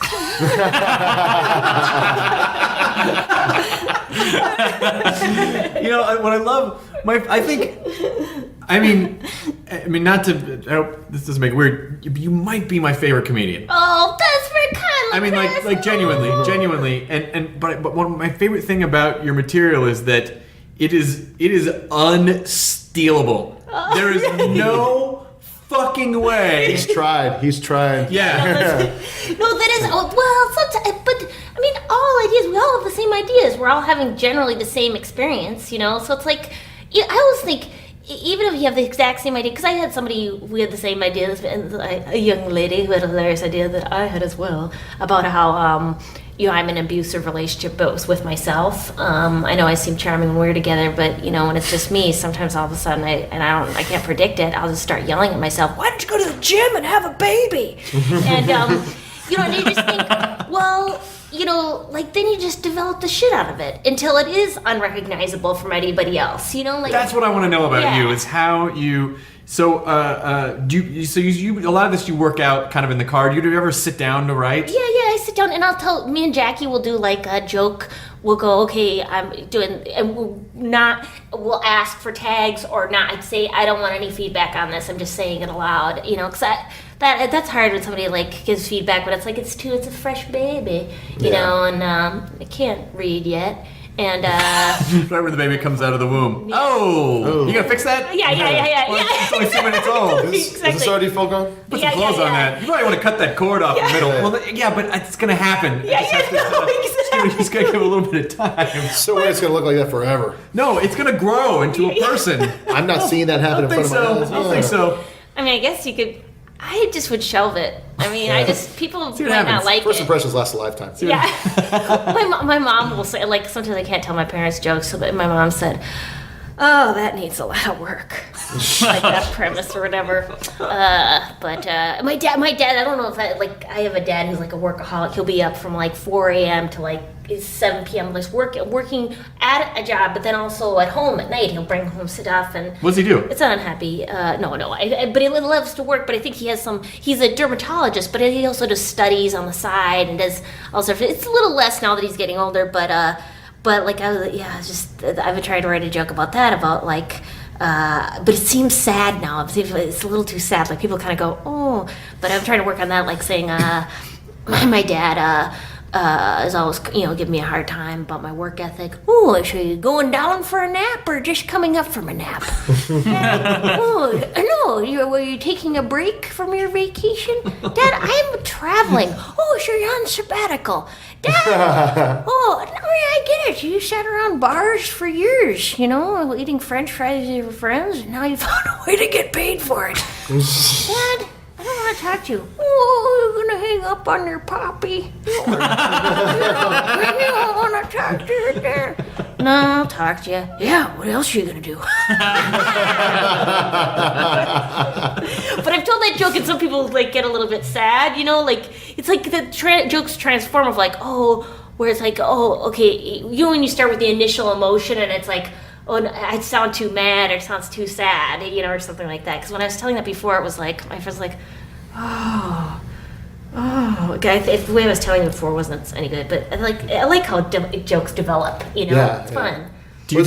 What I love, not to, I hope this doesn't make it weird, you might be my favorite comedian. Oh, that's very kind. I mean, like genuinely, but one of my favorite thing about your material is that it is unstealable. There is no fucking way. He's tried. Yeah. No, that is, sometimes, but I mean, all ideas, we all have the same ideas. We're all having generally the same experience, so it's like, I always think, even if you have the exact same idea, because I had somebody who had the same idea, a young lady who had a hilarious idea that I had as well, about how, I'm in an abusive relationship, but it was with myself. I know I seem charming when we're together, but, when it's just me, sometimes all of a sudden, I can't predict it, I'll just start yelling at myself, why don't you go to the gym and have a baby? And, and you just think, well, then you just develop the shit out of it until it is unrecognizable from anybody else, That's what I want to know about you, is how you... So, you a lot of this you work out kind of in the car. Do you ever sit down to write? Yeah, I sit down and me and Jackie will do like a joke. We'll go, okay, I'm doing, and we'll ask for tags or not. I'd say, I don't want any feedback on this. I'm just saying it aloud, because that's hard when somebody like gives feedback, but it's like, it's a fresh baby, and I can't read yet. And right when the baby comes out of the womb. Yeah. Oh, you gonna fix that? Yeah. Well, it's only 2 minutes old. Exactly. Is this already full grown? Put some clothes on that. You probably want to cut that cord off in the middle. Well, but it's gonna happen. Exactly. You just gotta give it a little bit of time. So it's gonna look like that forever. No, it's gonna grow into a person. I'm not seeing that happen in front of my eyes. I don't think so. I mean, I guess you could. I just would shelve it. I mean, people might not like First it. impressions last a lifetime. Yeah. my mom will say, like, sometimes I can't tell my parents jokes, so that my mom said, oh, that needs a lot of work. like that premise or whatever. But my dad, I don't know if I have a dad who's like a workaholic. He'll be up from like 4 a.m. to like 7 p.m. Like working at a job, but then also at home at night. He'll bring home stuff and. What's he do? It's not unhappy. No. But he loves to work. But I think he has some. He's a dermatologist, but he also does studies on the side and does also. It's a little less now that he's getting older, but like I've tried to write a joke about that about like. But it seems sad now. It's a little too sad. Like people kind of go, oh. But I'm trying to work on that. Like saying, my dad is always, giving me a hard time about my work ethic. Oh, are you going down for a nap or just coming up from a nap? Were you taking a break from your vacation? Dad, I'm traveling. Oh, so you're on sabbatical. Dad, I get it. You sat around bars for years, eating French fries with your friends, and now you found a way to get paid for it. Dad, I don't want to talk to you. Oh, you're going to hang up on your poppy. You don't want to talk to you there. No, I'll talk to you. Yeah, what else are you going to do? But I've told that joke and some people like get a little bit sad, it's like the jokes transform of like, where it's like, okay, when you start with the initial emotion and it's like, I sound too mad or it sounds too sad, or something like that. Because when I was telling that before, it was like, my friend's like, okay, the way I was telling it before wasn't any good, but I like how jokes develop, it's fun. Do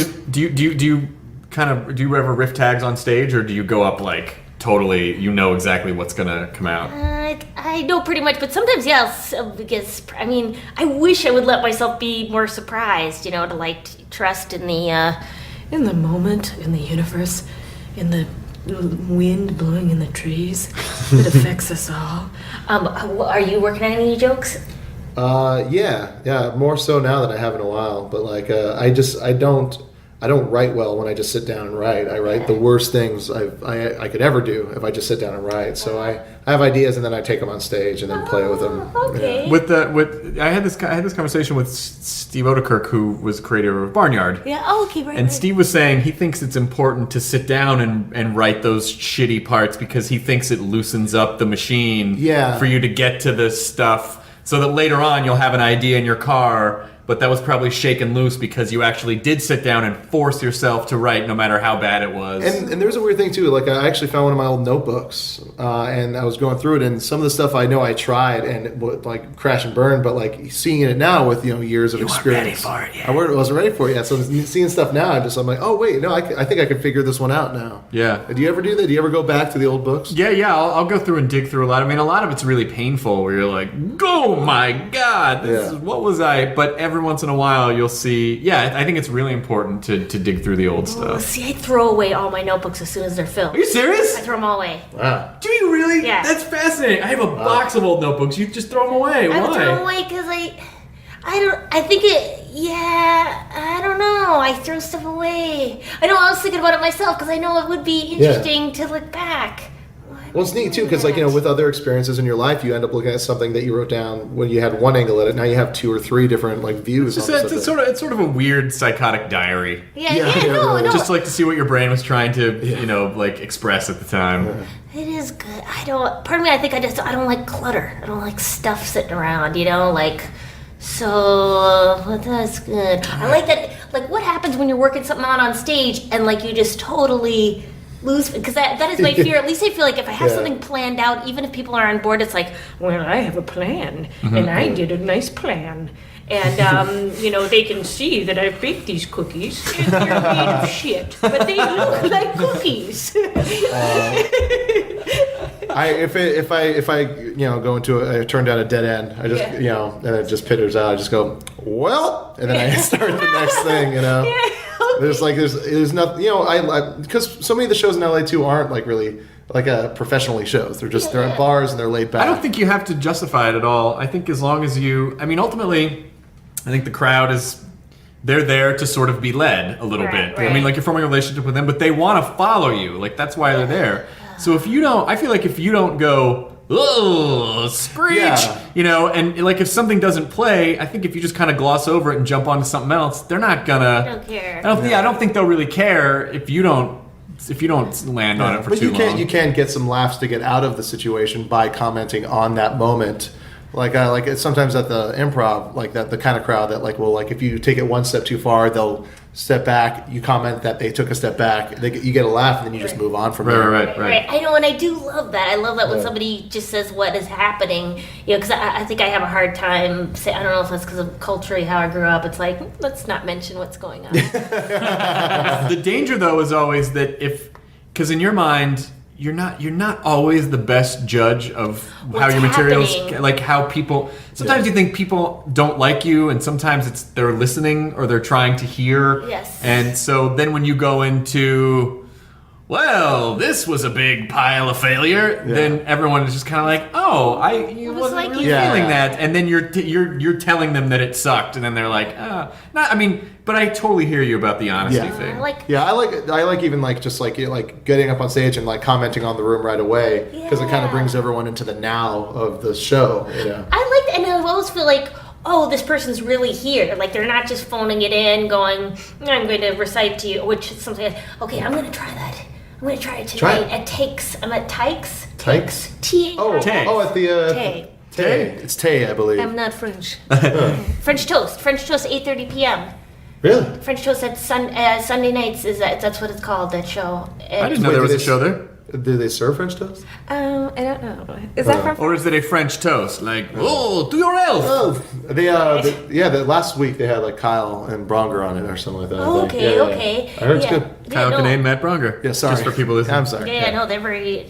you ever riff tags on stage, or do you go up like totally, exactly what's gonna come out? I know pretty much, but sometimes, because, I wish I would let myself be more surprised, to like trust in the moment, in the universe, in the wind blowing in the trees that affects us all. Are you working on any jokes? Yeah, more so now than I have in a while. But like, I don't write well when I just sit down and write. I write the worst things I could ever do if I just sit down and write. So I have ideas and then I take them on stage and then play with them. Okay. I had this conversation with Steve Odekirk, who was creator of Barnyard. Yeah. Oh, okay. Right. And Steve was saying he thinks it's important to sit down and write those shitty parts because he thinks it loosens up the machine for you to get to this stuff, so that later on you'll have an idea in your car. But that was probably shaken loose because you actually did sit down and force yourself to write, no matter how bad it was. And there's a weird thing too. Like I actually found one of my old notebooks, and I was going through it, and some of the stuff I know I tried and it would like crash and burn. But like seeing it now with years of experience, ready for it yet. I wasn't ready for it yet. So seeing stuff now, I'm like, oh wait, no, I think I can figure this one out now. Yeah. Do you ever do that? Do you ever go back to the old books? Yeah. I'll go through and dig through a lot. A lot of it's really painful, where you're like, oh my god, what was I? But every once in a while you'll see, I think it's really important to dig through the old stuff. See, I throw away all my notebooks as soon as they're filled. Are you serious? I throw them all away. Wow. Do you really? Yeah. That's fascinating. I have a box of old notebooks. You just throw them away. Why? I throw them away because I don't know. I throw stuff away. I know I was thinking about it myself because I know it would be interesting to look back. Well, it's neat too because, with other experiences in your life, you end up looking at something that you wrote down when you had one angle at it. Now you have 2 or 3 different views. It's sort of a weird psychotic diary. No. Just to see what your brain was trying to express at the time. Yeah. It is good. Part of me, I think I don't like clutter. I don't like stuff sitting around. So that's good. I like that. Like, what happens when you're working something out on stage and you just totally lose, because that is my fear. At least I feel like if I have something planned out, even if people are on board, it's like, well, I have a plan, and I did a nice plan, and they can see that I've baked these cookies, and they're made of shit, but they look like cookies. If I go into I turn down a dead end, I just and it just pitters out. I just go, well, and then I start the next thing. There's nothing, because so many of the shows in LA too aren't really professionally shows. They're at bars and they're laid back. I don't think you have to justify it at all. I think as long as ultimately, I think the crowd they're there to sort of be led a little bit. Right. You're forming a relationship with them, but they want to follow you. That's why they're there. So if you don't go, oh, screech, and if something doesn't play, I think if you just kind of gloss over it and jump onto something else, they're not gonna. I don't care. I don't think they'll really care if you don't land on it for but too long. you can get some laughs to get out of the situation by commenting on that moment. Like it's sometimes at the improv, like that the kind of crowd that if you take it one step too far, they'll step back. You comment that they took a step back. You get a laugh, and then you just move on from there. Right. I know, and I do love that. I love that when somebody just says what is happening. Because I think I have a hard time. I don't know if that's because of culturally how I grew up. It's like, let's not mention what's going on. The danger, though, is always that because in your mind, you're not always the best judge of how your materials, like how people. Sometimes you think people don't like you, and sometimes it's they're listening or they're trying to hear. Yes. And so then when you go into, well, this was a big pile of failure, then everyone is just kind of like, oh, you wasn't like really you. feeling that, and then you're telling them that it sucked, and then they're like, but I totally hear you about the honesty thing. I like even just getting up on stage and commenting on the room right away because it kind of brings everyone into the now of the show. I like, and I always feel like, oh, this person's really here. Like they're not just phoning it in, going, I'm going to recite to you, which is something. Okay, I'm going to try that. I'm going to try it tonight at Takes. I'm at Tykes. Tykes? T. Oh, at the Tay. Tay. It's Tay, I believe. I'm not French. French Toast. French Toast, 8:30 p.m. Really? French Toast at Sunday nights. That's what it's called, that show. I didn't know there was a show there. Do they serve French toast? I don't know. Is that from? Or is it a French toast? Like, to your elf! Oh, the last week they had Kyle and Bronger on it or something like that. Oh, okay. I heard it's good. Kyle Kinane, Matt Bronger. Yeah, sorry. Just for people listening. I'm sorry. Yeah, no, they're very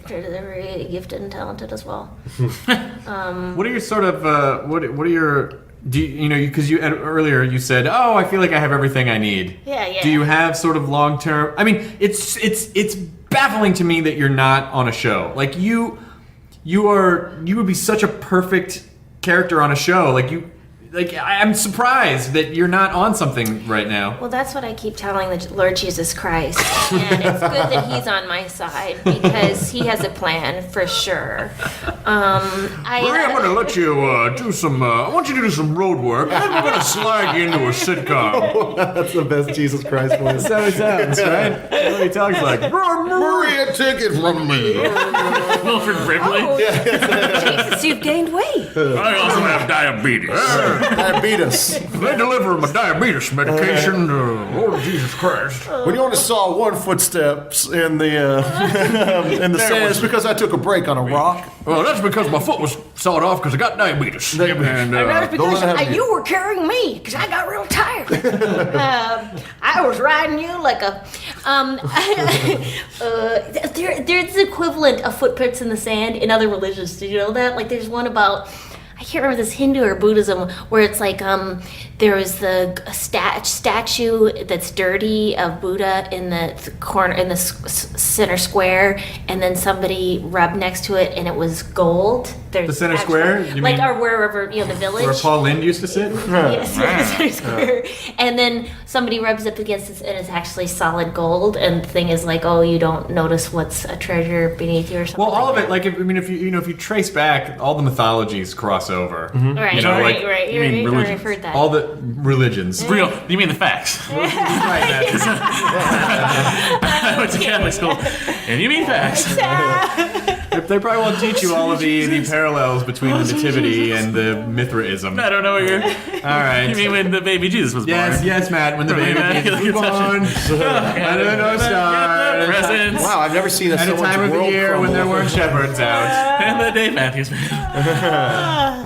gifted and talented as well. What are your sort of, what are your, because earlier you said, oh, I feel like I have everything I need. Yeah. Do you have sort of long-term, it's baffling to me that you're not on a show. Like you would be such a perfect character on a show. I'm surprised that you're not on something right now. Well, that's what I keep telling the Lord Jesus Christ. And it's good that he's on my side because he has a plan for sure. Maria, I'm going to let you do some, I want you to do some road work. Then we're going to slide you into a sitcom. That's the best Jesus Christ voice. That's how he sounds, right? That's what he talks like. Maria, take it from me. Wilfred Brimley. Jesus, you've gained weight. I also have diabetes. Diabetes. They deliver my diabetes medication to Lord Jesus Christ. When you only saw one footsteps in the sand, it's because I took a break on a rock. Well, that's because my foot was sawed off because I got diabetes. And that's because you were carrying me because I got real tired. I was riding you like a. There's the equivalent of footprints in the sand in other religions. Did you know that? There's one about. I can't remember this Hindu or Buddhism where it's there was the statue that's dirty of Buddha in the corner in the center square, and then somebody rubbed next to it and it was gold. There's the center square, you mean? Or wherever the village where Paul Lynde used to sit. Yes, the center square, and then somebody rubs up against it and it's actually solid gold. And the thing is you don't notice what's a treasure beneath you or something. Well, all of it, if you trace back, all the mythologies cross over. Mm-hmm. Right, right. You mean religions? I've heard that. All the religions. Real? You mean the facts? Right, I went to Catholic school, and you mean facts? They probably won't teach you all of the parallels between the Nativity and the Mithraism. I don't know what you're. All right. You mean when the baby Jesus was born? Yes, Matt. When the baby Jesus was born. Under no stars. Presents. Wow, I've never seen At a time of the year when there weren't shepherds out. And the Dave Matthews Band.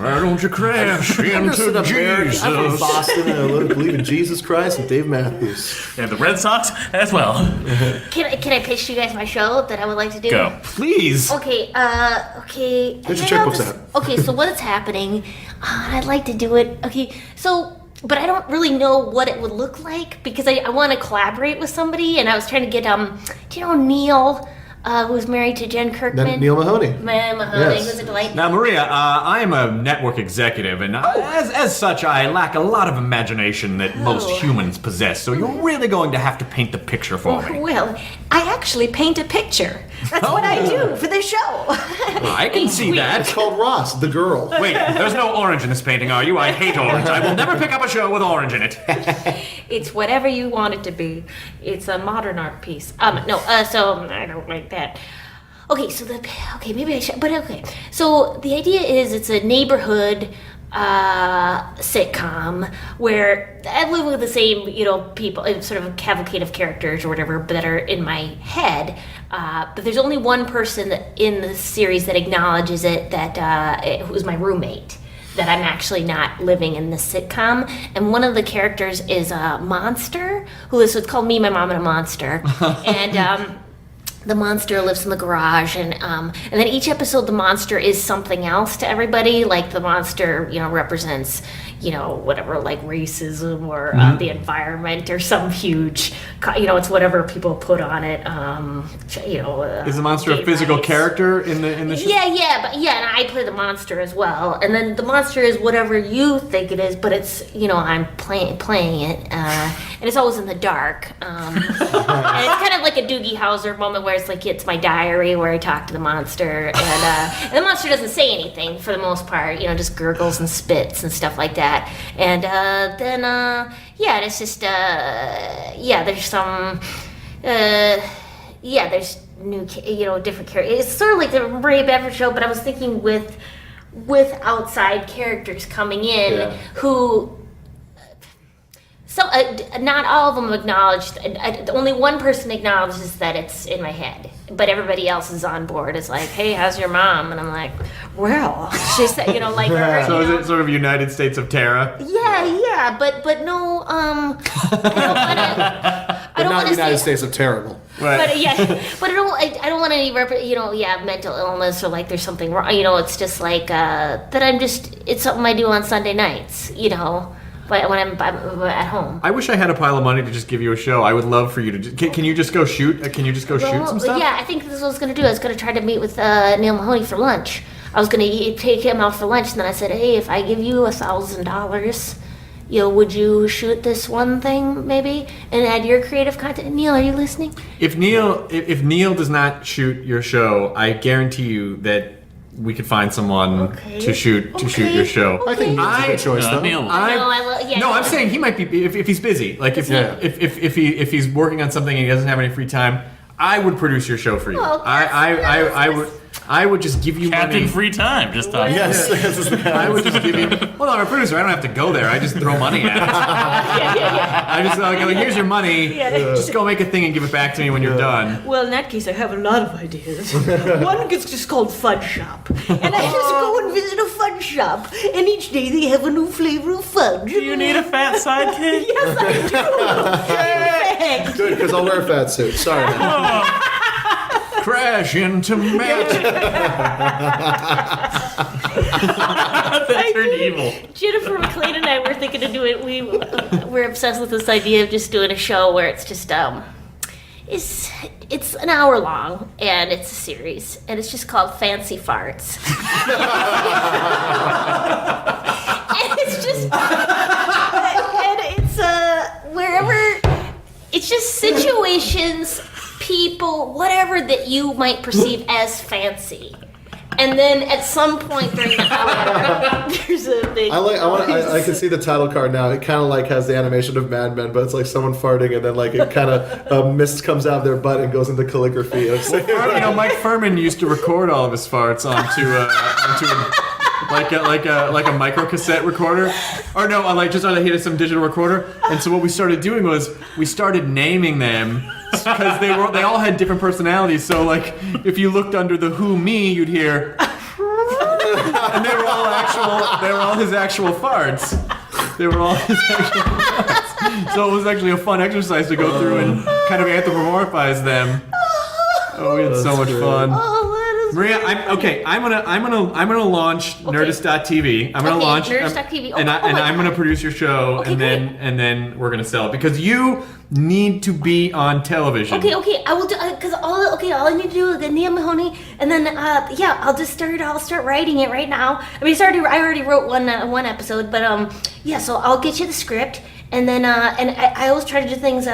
Why don't you crash into Jesus? I'm from Boston and I believe in Jesus Christ and Dave Matthews. And the Red Sox as well. Can I pitch you guys my show that I would like to do? Go. Please. Okay. Get your checkbooks out. Okay, so what's happening? I'd like to do it. Okay, so. But I don't really know what it would look like because I want to collaborate with somebody, and I was trying to get do you know Neil, who's married to Jen Kirkman? Neil Mahoney. Mahoney, Yes. who's a delight. Now, Maria, I am a network executive, and as such, I lack a lot of imagination that most humans possess. So you're really going to have to paint the picture for me. Well, I actually paint a picture. That's what I do for the show. Well, I can see It's that. called Ross, the girl. Wait, there's no orange in this painting, are you? I hate orange. I will never pick up a show with orange in it. It's whatever you want it to be. It's a modern art piece. So I don't like that. Okay, maybe I should, but okay. So the idea is it's a neighborhood sitcom where I live with the same, people, sort of a cavalcade of characters or whatever that are in my head. But there's only one person in the series that acknowledges it, who's my roommate. That I'm actually not living in this sitcom, and one of the characters is a monster so it's called Me, My Mom, and a Monster, and the monster lives in the garage, and then each episode the monster is something else to everybody. Like the monster, represents, whatever, like racism or the environment or some huge, it's whatever people put on it. Is the monster a pphysical character in the show? And I play the monster as well. And then the monster is whatever you think it is, but it's I'm playing it, and it's always in the dark. And it's kind of like a Doogie Howser moment where it's like it's my diary where I talk to the monster, and the monster doesn't say anything for the most part, just gurgles and spits and stuff like that. And then it's just there's some there's new different characters. It's sort of like the Ray Bevan show, but I was thinking with outside characters coming in who. So, not all of them acknowledged. Only one person acknowledges that it's in my head, but everybody else is on board. It's like, "Hey, how's your mom?" And I'm like, "Well," she said, like her. So is it sort of United States of Terra? Yeah, but no. I don't want to United say, States of Terrible. Right. but I don't want any mental illness or like there's something wrong. It's just like that. It's something I do on Sunday nights. But when I'm at home. I wish I had a pile of money to just give you a show. I would love for you to. Can you just go shoot? Can you just go shoot some stuff? Yeah, I think this is what I was going to do. I was going to try to meet with Neil Mahoney for lunch. I was going to take him out for lunch, and then I said, "Hey, if I give you $1,000, would you shoot this one thing maybe and add your creative content?" Neil, are you listening? If Neil does not shoot your show, I guarantee you that we could find someone to shoot your show. I think Neil's a good choice, though. Neil. No, I'm saying he might be if he's busy. Like if he's working on something and he doesn't have any free time, I would produce your show for you. I would just give you Captain money. Free Time, just talking. Yes. I would just give you. Well, I'm a producer. I don't have to go there. I just throw money at it. I just like here's your money. Just go make a thing and give it back to me when you're done. Well, in that case, I have a lot of ideas. One is just called Fudge Shop. And I just go and visit a fudge shop. And each day they have a new flavor of fudge. Do you need a fat sidekick? Yes, I do. Good, because I'll wear a fat suit. Sorry. Crash into Matt. That turned evil. Jennifer McLean and I were thinking of doing. We're obsessed with this idea of just doing a show where it's just it's an hour long and it's a series and it's just called Fancy Farts. And it's just and it's wherever it's just situations, people, whatever that you might perceive as fancy. And then at some point during the hour, there's a big. I can see the title card now. It kind of like has the animation of Mad Men, but it's like someone farting, and then like it kind of mist comes out of their butt and goes into calligraphy. Mike Furman used to record all of his farts onto a micro cassette recorder, or no, he had some digital recorder. And so what we started doing was we started naming them. Because they all had different personalities. So like, if you looked under the Who Me, you'd hear, and they were all his actual farts. They were all his actual farts. So it was actually a fun exercise to go through and kind of anthropomorphize them. Oh, we had so much fun. Maria, I'm gonna launch Nerdist.tv. I'm gonna launch Nerdist.tv. and I'm gonna produce your show, and then we're gonna sell it because you need to be on television. Okay, I will do because all I need to do is get Neil Mahoney, and then I'll start writing it right now. I mean, I already wrote one episode, but so I'll get you the script, and then and I always try to do things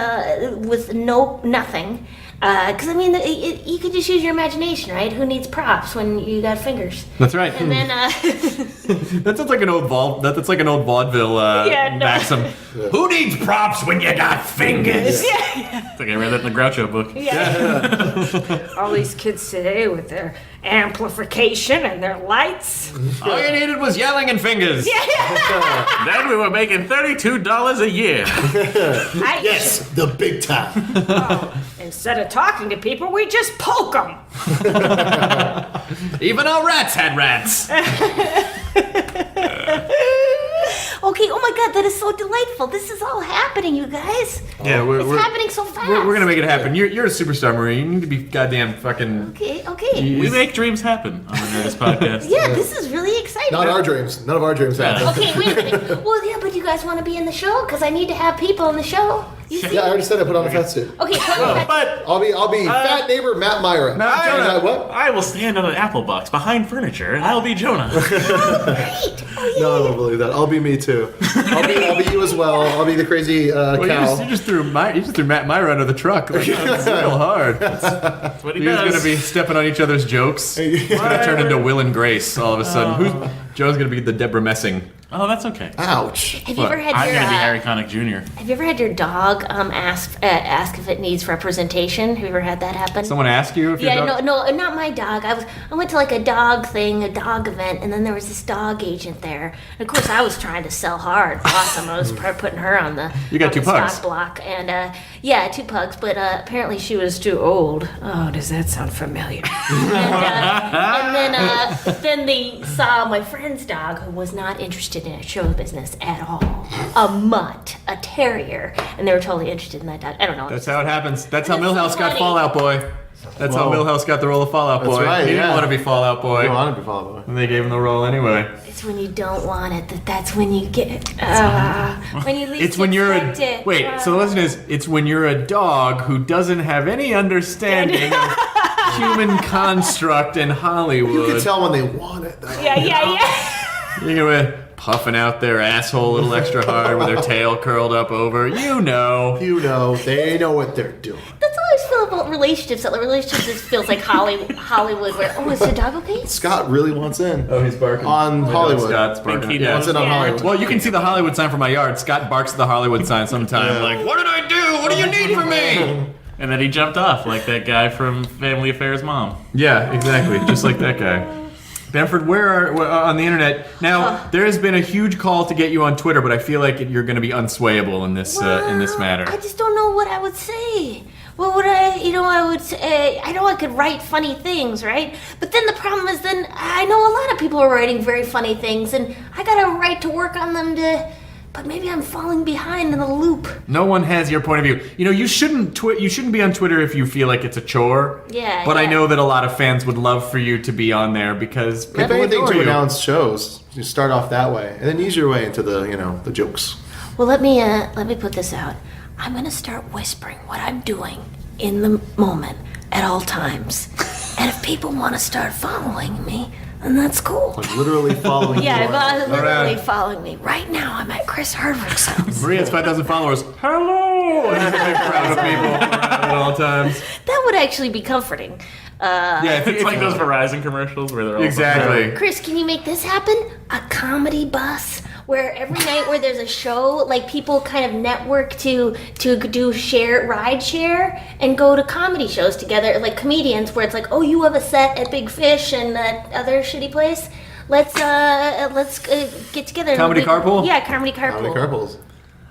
with nothing. Because I mean, you could just use your imagination, right? Who needs props when you got fingers? That's right. And then, That sounds like an old that's like an old vaudeville maxim. Who needs props when you got fingers? It's like I read that in the Groucho book. All these kids today with their amplification and their lights. All you needed was yelling and fingers. Then we were making $32 a year. Yes, the big time. Instead of talking to people, we just poke them. Even our rats had rats. okay, oh my God, that is so delightful. This is all happening, you guys. Yeah, It's happening so fast. We're gonna make it happen. You're a superstar, Marie. You need to be goddamn fucking. Okay. We make dreams happen on the Nerdist podcast. Yeah, this is really exciting. Not our dreams. None of our dreams happen. Okay, wait a minute. Well, yeah, but you guys want to be in the show? Because I need to have people in the show. You see? Yeah, I already said I put on a fat suit. Okay, tell me But I'll be fat neighbor Matt Myra. What? I will stand on an apple box behind furniture, and I'll be Jonah. great. Oh, yeah. No, I don't believe that. I'll be me too. I'll be you as well. I'll be the crazy Well, cow. you just threw Matt Myra under the truck. Like, that's real hard. That's what he You're does. gonna be stepping on each other's jokes. It's gonna turn into Will and Grace all of a sudden. Joe's gonna be the Deborah Messing. Oh, that's okay. Ouch. Have you ever had I'm your going to be Harry Connick Jr. Have you ever had your dog ask if it needs representation? Have you ever had that happen? Someone ask you if Yeah, your dog... no, not my dog. I went to like a dog event, and then there was this dog agent there. And of course, I was trying to sell hard. Awesome. I was putting her on the You got on two the pugs. stock block, and yeah, 2 pugs. But apparently, she was too old. Oh, does that sound familiar? and then they saw my friend's dog, who was not interested in show business at all. A mutt, a terrier, and they were totally interested in that dog. I don't know. That's how it happens. That's how That's so Milhouse got funny. Fallout Boy. That's how Whoa. Milhouse got the role of Fallout That's Boy. right, He didn't yeah. want to be Fallout Boy. I don't want to be followed by. And they gave him the role anyway. It's when you don't want it that's when you get when you least It's when you're expect it. Wait, so the lesson is, it's when you're a dog who doesn't have any understanding of human construct in Hollywood. You can tell when they want it, though. yeah. You're gonna puffing out their asshole a little extra hard with their tail curled up over. You know. You know, they know what they're doing. That's how I always feel about relationships. That relationships just feels like Hollywood. Where is the dog okay? Scott really wants in. Oh, he's barking. On My dog Hollywood. Scott's barking. Think he Yeah. Wants in on Hollywood. Well, you can see the Hollywood sign from my yard. Scott barks at the Hollywood sign sometime. Like, what did I do? What do you need from me? And then he jumped off like that guy from Family Affairs mom. Yeah, exactly. Just like that guy. Bamford, where on the internet? Now, there has been a huge call to get you on Twitter, but I feel like you're going to be unswayable in this matter. I just don't know what I would say. What would I would say, I know I could write funny things, right? But then the problem is then I know a lot of people are writing very funny things, and I got a right to work on them but maybe I'm falling behind in the loop. No one has your point of view. You know, you shouldn't be on Twitter if you feel like it's a chore. Yeah, But I yeah. know that a lot of fans would love for you to be on there because If people anything, adore to you. announce shows, you start off that way, and then ease your way into the, the jokes. Well, let me put this out. I'm gonna start whispering what I'm doing in the moment at all times, and if people want to start following me, then that's cool. Like literally following Yeah, you around. literally Alright. following me right now. I'm at Chris Hardwick's house. Maria has 5,000 followers. Hello! And he's very proud of people around at all times. That would actually be comforting. Yeah, It's like those Verizon commercials where they're all Exactly. Chris, can you make this happen? A comedy bus where every night where there's a show, like people kind of network to do ride share and go to comedy shows together, like comedians, where it's like, oh, you have a set at Big Fish and that other shitty place. Let's get together. Comedy carpool? Yeah, comedy carpool. Comedy carpools.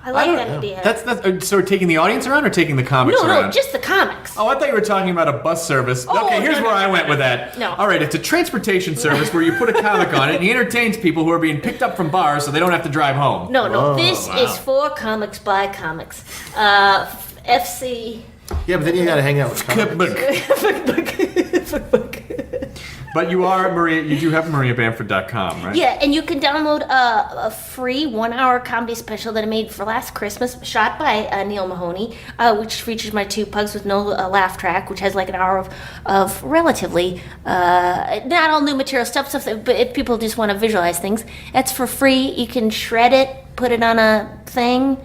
I like that idea. That's so we're taking the audience around or taking the comics around? no, just the comics. Oh, I thought you were talking about a bus service. Oh, Okay, here's no, where no, I no, went no, with no. that. No. All right, it's a transportation service where you put a comic on it and he entertains people who are being picked up from bars so they don't have to drive home. No, this is for comics by comics. FC. Yeah, but then you gotta hang out with comics. But you are Maria. You do have MariaBamford.com, right? Yeah, and you can download a free 1-hour comedy special that I made for last Christmas, shot by Neil Mahoney, which features my 2 pugs with no laugh track, which has like an hour of relatively not all new material stuff, but if people just want to visualize things, that's for free. You can shred it, put it on a thing,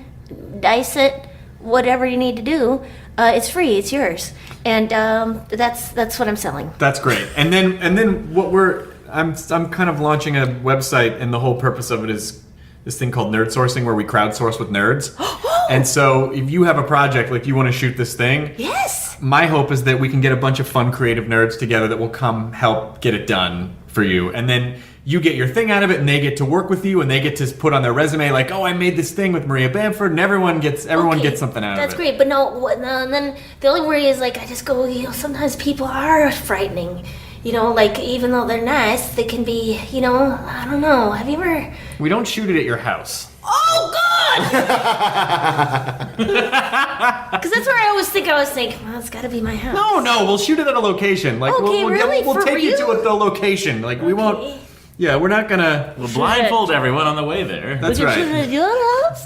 dice it, whatever you need to do. It's free. It's yours, and that's what I'm selling. That's great. And then what I'm kind of launching a website, and the whole purpose of it is this thing called nerd sourcing, where we crowdsource with nerds. And so if you have a project, like you want to shoot this thing, Yes. my hope is that we can get a bunch of fun, creative nerds together that will come help get it done for you. And then you get your thing out of it, and they get to work with you, and they get to put on their resume like, oh, I made this thing with Maria Bamford, and everyone gets something out of it. That's great, but no, and then the only worry is like I just go, sometimes people are frightening. Like even though they're nice, they can be, I don't know. Have you ever? We don't shoot it at your house. Oh God! Because that's where I always think. Well, it's got to be my house. No, we'll shoot it at a location. Like Okay, really? we'll For take you real? to the location. Like we won't. Yeah, we're not gonna. We'll blindfold everyone on the way there. That's Would you right. shoot it at your house?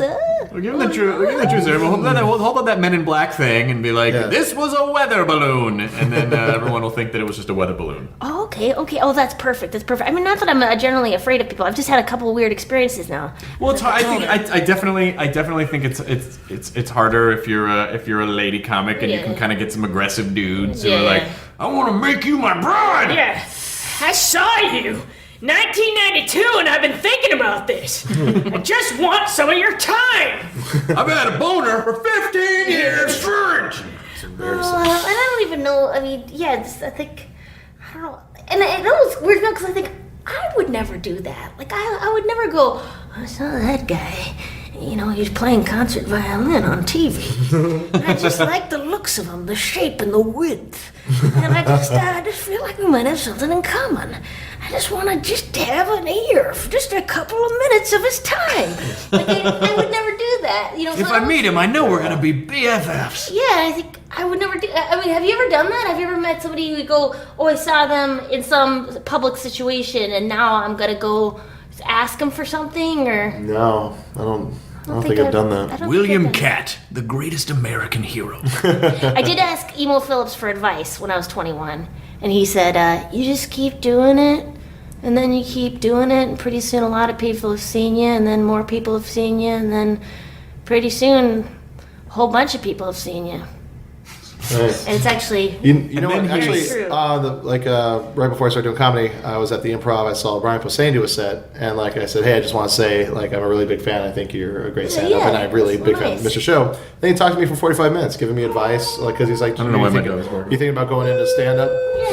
We'll give them the truth. We'll give them the truth. We'll hold up that Men in Black thing and be like, "This was a weather balloon," and then everyone will think that it was just a weather balloon. Oh, okay. Oh, that's perfect. I mean, not that I'm generally afraid of people. I've just had a couple of weird experiences now. Well, it's hard. I definitely think it's harder if you're a lady comic and you can kind of get some aggressive dudes who are like, "I want to make you my bride." Yeah, I saw you. 1992, and I've been thinking about this. I just want some of your time. I've had a boner for 15 years straight. And I don't even know. I mean, I think I don't know. And it was weird because I think I would never do that. Like I would never go. I saw that guy. He's playing concert violin on TV. And I just like the looks of him, the shape and the width. And I just feel like we might have something in common. I just want to just have an ear for just a couple of minutes of his time. Like I would never do that. If I meet him, I know we're gonna be BFFs. Yeah, I think I would never do. I mean, have you ever done that? Have you ever met somebody who go, "Oh, I saw them in some public situation, and now I'm gonna go ask them for something"? Or No, I don't think I've done that. William Catt, the greatest American hero. I did ask Emo Phillips for advice when I was 21, and he said, "You just keep doing it, and then you keep doing it, and pretty soon a lot of people have seen you, and then more people have seen you, and then pretty soon a whole bunch of people have seen you." Nice. And it's actually You know what? then Actually, true. right before I started doing comedy, I was at the Improv. I saw Brian Posehn do a set, and like I said, hey, I just want to say, like, I'm a really big fan. I think you're a great stand-up, and I'm really a big fan of Mr. Show. Then he talked to me for 45 minutes, giving me advice, like, because he's like, I don't know why my dog is barking. You thinking about going into stand-up? I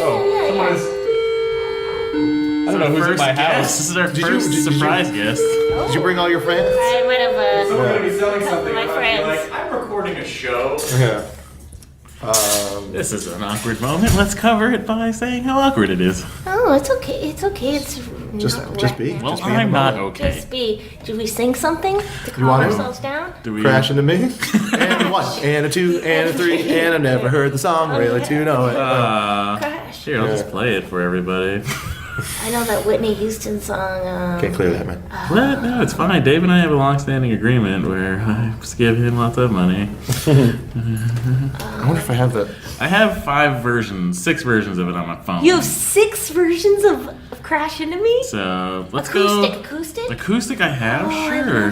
don't know who's in my house. This is our first surprise guest. Did you bring all your friends? I might have Someone's gonna be selling something. my and I'll be friends. like, I'm recording a show. Yeah. This is an awkward moment. Let's cover it by saying how awkward it is. Oh, it's okay. It's okay. It's Just be. Well, Just be in the I'm not moment. okay. Just be. Do we sing something to calm want to? ourselves down? Do we? Crash into me. And a 1, and a 2, and a 3, and I've never heard the song really to know it. Crash. Here, I'll just play it for everybody. I know that Whitney Houston song. Can't clear that, man. What? No, it's fine. Dave and I have a long-standing agreement where I just give him lots of money. I wonder if I have that. I have 6 versions of it on my phone. You have 6 versions of Crash Into Me? So let's Acoustic. go. Acoustic? Acoustic, I have. Oh, sure.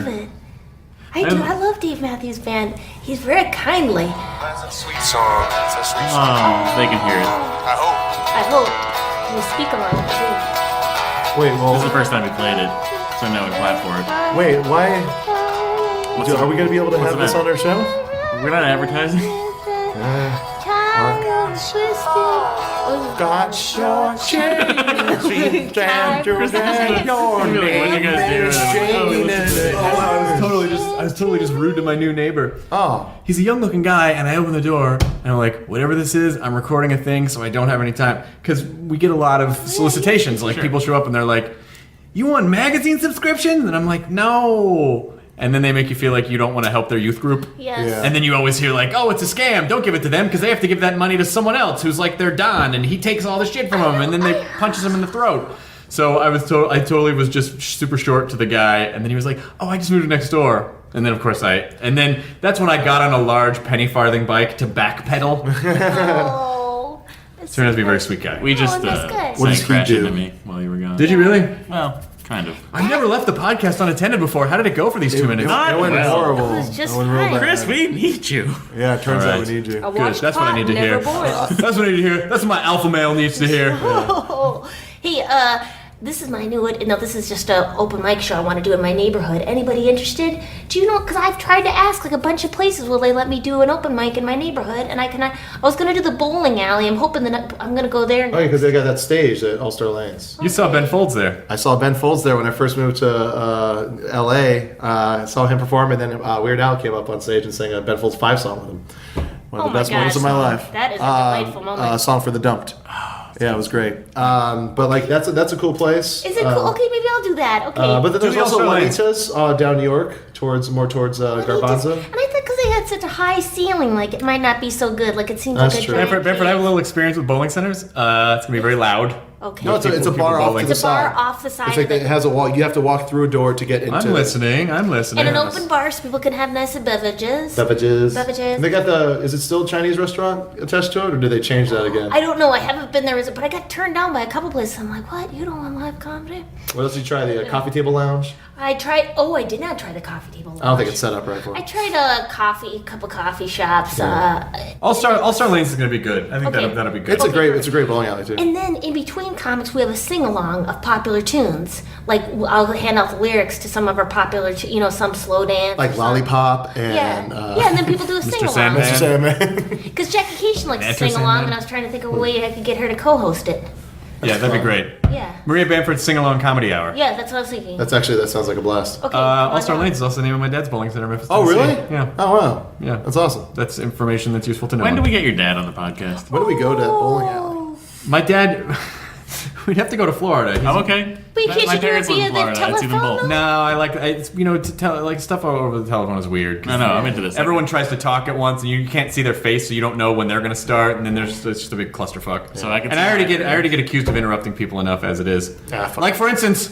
I love it. I love Dave Matthews Band. He's very kindly. That's a sweet song. It's a sweet song. Oh, they can hear it. I hope. I hope. We speak on it too. Wait, This is the well, first time we played it, so now we clap for it. wait, why? What's Are we going to be able to what's have the this matter? on our show? We're not advertising. Got your change, stand your What you guys do? I was totally just rude to my new neighbor. Oh, He's a young-looking guy, and I open the door, and I'm like, whatever this is, I'm recording a thing, so I don't have any time. Because we get a lot of solicitations. Like, people show up, and they're like, you want magazine subscriptions? And I'm like, no. And then they make you feel like you don't want to help their youth group. Yes. Yeah. And then you always hear like, oh, it's a scam. Don't give it to them because they have to give that money to someone else who's like their Don, and he takes all the shit from them, and then they punches him in the throat. So I totally was just super short to the guy, and then he was like, oh, I just moved next door. And then of course and then that's when I got on a large penny farthing bike to backpedal. Oh. Turned out to be a very sweet guy. We just that's good. What does sang he Crash do? Into Me while you were gone. Did you really? Well, Kind of. I've never left the podcast unattended before. How did it go for these 2 minutes? It went well. horrible. It was just It went real fine. bad. Chris, we need you. Yeah, it turns All out right. we need you. I Good. watched That's what I pot, need to never hear. boiled. That's what I need to hear. That's what my alpha male needs to hear. Oh, hey, this is my new. No, this is just a open mic show I want to do in my neighborhood. Anybody interested? Do you know? Because I've tried to ask like a bunch of places, will they let me do an open mic in my neighborhood? And I was gonna do the bowling alley. I'm hoping that I'm gonna go there. Oh, yeah, because they got that stage at All Star Lanes. You saw Ben Folds there. I saw Ben Folds there when I first moved to L.A. I saw him perform, and then Weird Al came up on stage and sang a Ben Folds 5 song with him. One of Oh the my best moments of gosh. my life. That is a delightful moment. A song for the Dumped. Yeah, it was great. But like that's a cool place. Is it cool? Okay, maybe I'll do that. Okay. But then there's the also All-Star Lanes. Juanitas down New York, towards Garbanzo. And I thought because they had such a high ceiling, like it might not be so good. Like it seems That's like a true. giant Bamford, I have a cave. little experience with bowling centers. It's gonna be very loud. Okay. No, it's a People bar off bowling. to the It's a bar side. off the side. It's like of it. it has a wall. You have to walk through a door to get into. I'm listening. I'm listening. And an open bar so people can have nice beverages. Beverages. Beverages. And they got the. Is it still a Chinese restaurant attached to it, or did they change that again? I don't know. I haven't been there, but I got turned down by a couple places. I'm like, what? You don't want live comedy? What else did you try? The coffee table lounge. I tried. Oh, I did not try the coffee table. I don't think it's set up right for I it. tried a couple coffee shops. All Star Lanes is gonna be good. I think Okay. that'll be good. It's a great bowling alley too. And then in between comics, we have a sing along of popular tunes. Like I'll hand out the lyrics to some of our popular, some slow dance, Like or some- Lollipop and Yeah, and then people do a sing along. Sandman. Mr. Sandman. Because Jackie Cation likes to Enter sing along, Sandman. and I was trying to think of a way I could get her to co-host it. Yeah, that'd be great. Yeah, Maria Bamford's Sing Along Comedy Hour. yeah, that's what I was thinking. that sounds like a blast. Okay, come on All Star down. Lanes is also the name of my dad's bowling center in Memphis. Oh really? Tennessee. Yeah. Oh wow. Yeah. That's awesome. That's information that's useful to know. When do we get your dad on the podcast? When do we go to that bowling alley? My dad. We'd have to go to Florida. He's- I'm okay. But can't My you do it parents live via in the Florida. I'd see them telephone, both. No, I like it's to tell like stuff over the telephone is weird. 'cause I know, I'm into this. Everyone tries to talk at once, and you can't see their face, so you don't know when they're going to start, and then it's just a big clusterfuck. So I can and see I already that. get accused of interrupting people enough as it is. Ah, fuck. Like for instance,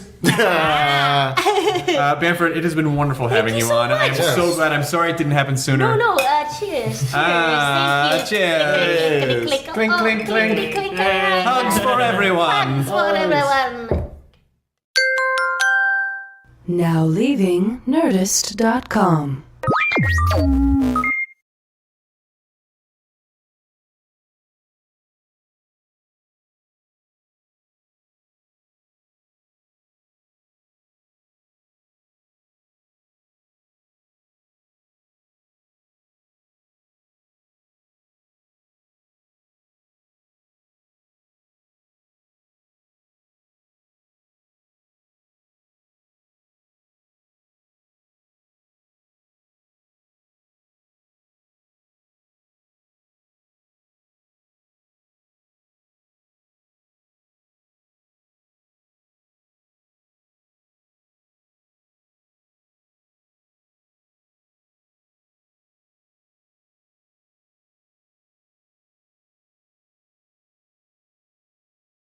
Bamford, it has been wonderful having you you so on. I'm much. so glad. I'm sorry it didn't happen sooner. No, cheers. Cheers. Thank you. Cheers. Click, click, click. Clink, Oh, clink, click, clink. click, click. Hugs for everyone. Hugs for everyone. Now leaving Nerdist.com.